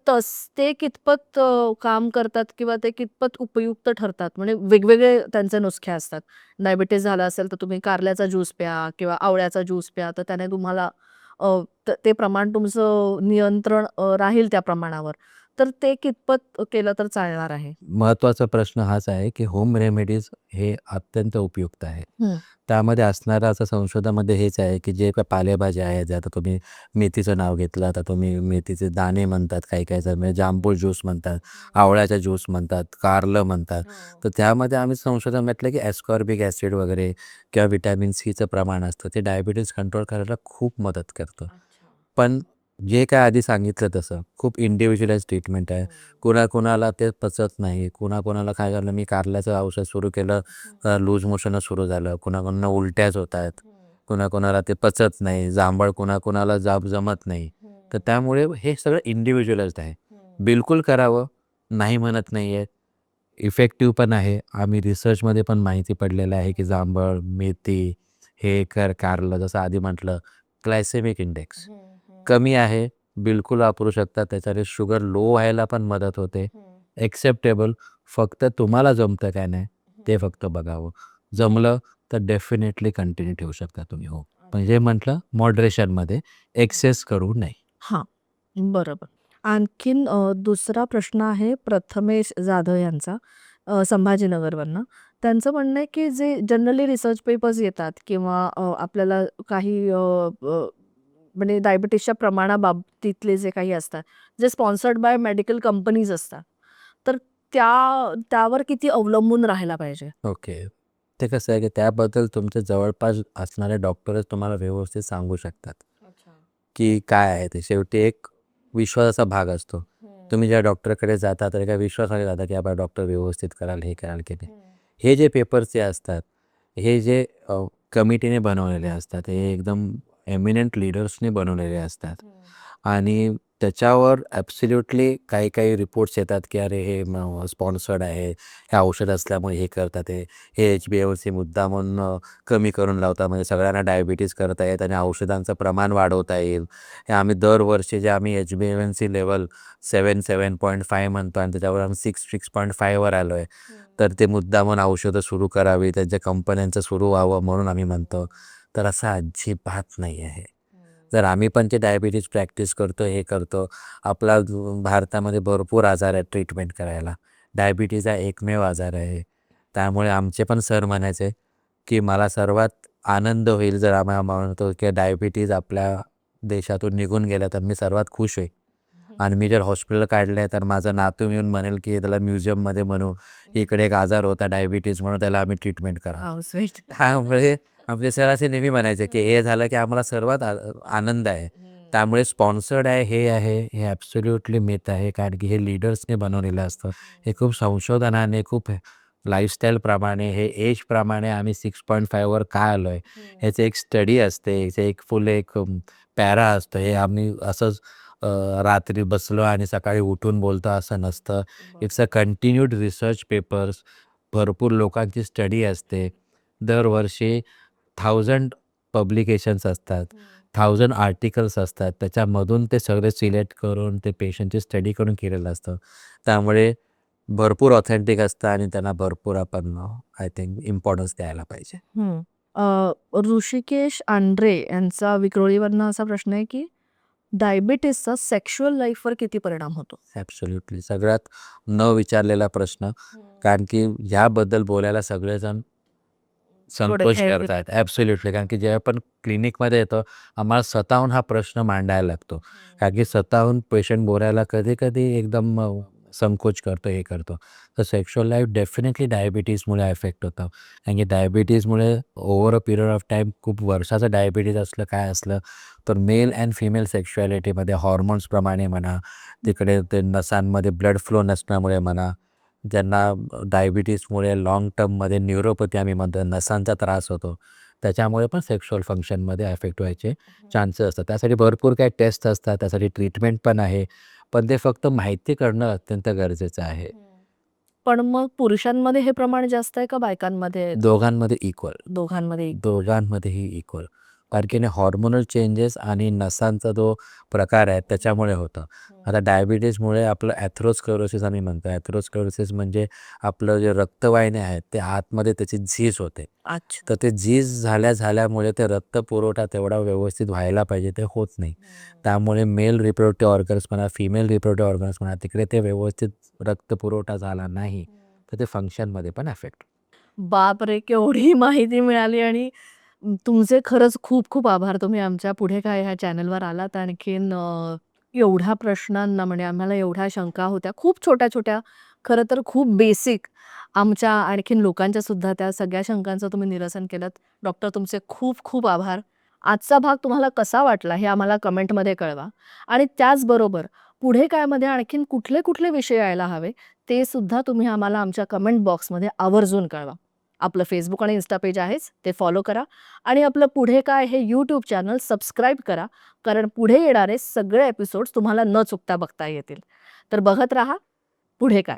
ते कितपत काम करतात किंवा ते कितपत उपयुक्त ठरतात? म्हणजे वेगवेगळे त्यांचे नुसखे असतात. डायबिटीज झाला असेल तर तुम्ही कारल्याचा ज्यूस प्या किंवा आवळ्याचा ज्यूस प्या, तर त्याने तुम्हाला ते प्रमाण तुमचं नियंत्रण राहील त्या प्रमाणावर. तर ते कितपत केलं तर चालणार आहे? महत्त्वाचा प्रश्न हाच आहे की होम रेमेडीज हे अत्यंत उपयुक्त आहे. हं. त्यामध्ये असणारं असं संशोधनामध्ये हेच आहे की जे काही पालेभाज्या आहेत, जे आता तुम्ही मेथीचं नाव घेतलं, आता तुम्ही मेथीचे दाणे म्हणतात, काही जण म्हणजे जांभूळ ज्यूस म्हणतात, आवळ्याचा ज्यूस म्हणतात, कारलं म्हणतात. तर त्यामध्ये आम्ही संशोधन म्हटलं की ॲस्कॉर्बिक ॲसिड वगैरे किंवा व्हिटॅमिन सीचं प्रमाण असतं, ते डायबिटीज कंट्रोल करायला खूप मदत करतं. पण जे काय आधी सांगितलं तसं खूप इंडिव्हिज्युअलाइज ट्रीटमेंट आहे. कुणाकुणाला ते पचत नाही, कुणाकुणाला काय झालं, मी कारल्याचं औषध सुरू केलं, लूज मोशनच सुरू झालं, कुणाकुणाला उलट्याच होत आहेत, कुणाकुणाला ते पचत नाही, जांभळ कुणाकुणाला जमत नाही. तर त्यामुळे हे सगळं इंडिव्हिज्युअलाइज्ड आहे. बिलकुल करावं नाही म्हणत नाही आहे. इफेक्टिव्ह पण आहे. आम्ही रिसर्चमध्ये पण माहिती पडलेलं आहे की जांभळ, मेथी, हे कारलं जसं आधी म्हटलं, ग्लायसेमिक इंडेक्स कमी आहे, बिलकुल वापरू शकता. त्याच्याने शुगर लो व्हायला पण मदत होते. एक्सेप्टेबल. फक्त तुम्हाला जमतं काय नाही ते फक्त बघावं. जमलं तर डेफिनेटली कंटिन्यू ठेवू शकता तुम्ही. हो. म्हणजे म्हटलं मॉडरेशनमध्ये, एक्सेस करू नये. हां, बरोबर. आणखीन दुसरा प्रश्न आहे प्रथमेश जाधव यांचा, संभाजीनगरवरनं. त्यांचं म्हणणं आहे की जे जनरली रिसर्च पेपर्स येतात किंवा आपल्याला काही म्हणजे डायबिटीसच्या प्रमाणाबाबतीतले जे काही असतात, जे स्पॉन्सर्ड बाय मेडिकल कंपनीज असतात, तर त्यावर किती अवलंबून राहायला पाहिजे? ओके. ते कसं आहे की त्याबद्दल तुमच्या जवळपास असणारे डॉक्टरच तुम्हाला व्यवस्थित सांगू शकतात की काय आहे ते. शेवटी एक विश्वासाचा भाग असतो. तुम्ही ज्या डॉक्टरकडे जाता तर एका विश्वासाने जाता की आपला डॉक्टर व्यवस्थित कराल, हे कराल की नाही. हे जे पेपर्स जे असतात, हे जे कमिटीने बनवलेले असतात, हे एकदम एमिनंट लीडर्सने बनवलेले असतात आणि त्याच्यावर ॲब्सोल्युटली काही काही रिपोर्ट्स येतात की अरे हे स्पॉन्सर्ड आहे, हे औषध असल्यामुळे हे करतात आहे, हे HbA1c मुद्दामून कमी करून लावतात म्हणजे सगळ्यांना डायबिटीज करता येत आणि औषधांचं प्रमाण वाढवता येईल. हे आम्ही दरवर्षी जे आम्ही HbA1c लेवल 7.5 म्हणतो आणि त्याच्यावर आम्ही 6.5वर आलो आहे. तर ते मुद्दामून औषधं सुरू करावी, त्यांच्या कंपन्यांचं सुरू व्हावं म्हणून आम्ही म्हणतो. तर असं अजिबात नाही आहे. जर आम्ही पण ते डायबिटीज प्रॅक्टिस करतो, हे करतो. आपला भारतामध्ये भरपूर आजार आहेत ट्रीटमेंट करायला. डायबिटीज हा एकमेव आजार आहे. त्यामुळे आमचे पण सर म्हणायचे की मला सर्वात आनंद होईल जर आम्हाला म्हणतो की डायबिटीज आपल्या देशातून निघून गेला तर मी सर्वात खुश होईल. आणि मी जर हॉस्पिटल काढले तर माझा नातू येऊन म्हणेल की त्याला म्युझियममध्ये म्हणू, इकडे एक आजार होता डायबिटीज म्हणून त्याला आम्ही ट्रीटमेंट करा. How sweet. त्यामुळे आमचे सर असे नेहमी म्हणायचे की हे झालं की आम्हाला सर्वात आनंद आहे. त्यामुळे स्पॉन्सर्ड आहे, हे ॲब्सोल्युटली मिथ आहे. कारण की हे लीडर्सने बनवलेलं असतं. हे खूप संशोधनाने, खूप लाईफस्टाईलप्रमाणे, हे एजप्रमाणे आम्ही 6.5वर का आलो आहे, ह्याची एक स्टडी असते, ह्याचे एक फुल एक पॅरा असतो. हे आम्ही असंच रात्री बसलो आणि सकाळी उठून बोलतो असं नसतं. It's a continued research papers, भरपूर लोकांची स्टडी असते. दरवर्षी 1000 पब्लिकेशन्स असतात, 1000 आर्टिकल्स असतात. त्याच्यामधून ते सगळे सिलेक्ट करून ते पेशंटची स्टडी करून केलेलं असतं. त्यामुळे भरपूर ऑथेंटिक असतं आणि त्यांना भरपूर आपण आय थिंक इम्पॉर्टन्स द्यायला पाहिजे. ऋषिकेश आंड्रे यांचा विक्रोळीवरनं असा प्रश्न आहे की डायबिटीसचा सेक्शुअल लाईफवर किती परिणाम होतो? ॲब्सोल्युटली सगळ्यात न विचारलेला प्रश्न. कारण की ह्याबद्दल बोलायला सगळेजण संकोच करतात. ॲब्सोल्युटली. कारण की जेव्हा आपण क्लिनिकमध्ये येतो, आम्हाला स्वतःहून हा प्रश्न मांडायला लागतो. कारण की स्वतःहून पेशंट बोलायला कधी-कधी एकदम संकोच करतो, हे करतो. तर सेक्शुअल लाईफ डेफिनेटली डायबिटीजमुळे अफेक्ट होतं. कारण की डायबिटीजमुळे over a period of time खूप वर्षाचं डायबिटीज असलं, काय असलं, तर मेल अँड फिमेल सेक्शुॲलिटीमध्ये हॉर्मोन्सप्रमाणे म्हणा, तिकडे ते नसांमध्ये ब्लड फ्लो नसल्यामुळे म्हणा, ज्यांना डायबिटीजमुळे लाँग टर्ममध्ये न्यूरोपॅथी आम्ही म्हणतो, नसांचा त्रास होतो. त्याच्यामुळे पण सेक्शुअल फंक्शनमध्ये अफेक्ट व्हायचे चान्सेस असतात. त्यासाठी भरपूर काही टेस्ट असतात, त्यासाठी ट्रीटमेंट पण आहे. पण ते फक्त माहिती करणं अत्यंत गरजेचं आहे. पण मग पुरुषांमध्ये हे प्रमाण जास्त आहे का बायकांमध्ये? दोघांमध्ये इक्वल. दोघांमध्ये दोघांमध्येही इक्वल. कारण की हॉर्मोनल चेंजेस आणि नसांचा जो प्रकार आहे त्याच्यामुळे होतं. आता डायबिटीजमुळे आपलं ॲथेरोस्क्लेरोसिस आम्ही म्हणतो. ॲथेरोस्क्लेरोसिस म्हणजे आपलं जे रक्तवाहिन्या आहेत ते आतमध्ये त्याची झीज होते. अच्छा. तर ते झीज झाल्यामुळे ते रक्तपुरवठा तेवढा व्यवस्थित व्हायला पाहिजे ते होत नाही. त्यामुळे मेल रिप्रोडक्टिव्ह ऑर्गन्स म्हणा, फिमेल रिप्रोडक्टिव्ह ऑर्गन्स म्हणा, तिकडे ते व्यवस्थित रक्तपुरवठा झाला नाही तर ते फंक्शनमध्ये पण अफेक्ट. बापरे! केवढी माहिती मिळाली आणि तुमचे खरंच खूप खूप आभार. तुम्ही आमच्या पुढे काय ह्या चॅनलवर आलात. आणखीन एवढ्या प्रश्नांना म्हणजे आम्हाला एवढ्या शंका होत्या. खूप छोट्या-छोट्या, खरं तर खूप बेसिक आमच्या आणखीन लोकांच्या सुद्धा त्या सगळ्या शंकांचं तुम्ही निरसन केलंत. डॉक्टर तुमचे खूप खूप आभार. आजचा भाग तुम्हाला कसा वाटला हे आम्हाला कमेंटमध्ये कळवा आणि त्याचबरोबर पुढे कायमध्ये आणखीन कुठले-कुठले विषय यायला हवे ते सुद्धा तुम्ही आम्हाला आमच्या कमेंट बॉक्समध्ये आवर्जून कळवा. आपलं Facebook आणि Insta पेज आहेच, ते फॉलो करा आणि आपलं पुढे काय हे YouTube चॅनल सबस्क्राईब करा. कारण पुढे येणारे सगळे एपिसोड्स तुम्हाला न चुकता बघता येतील. तर बघत राहा पुढे काय.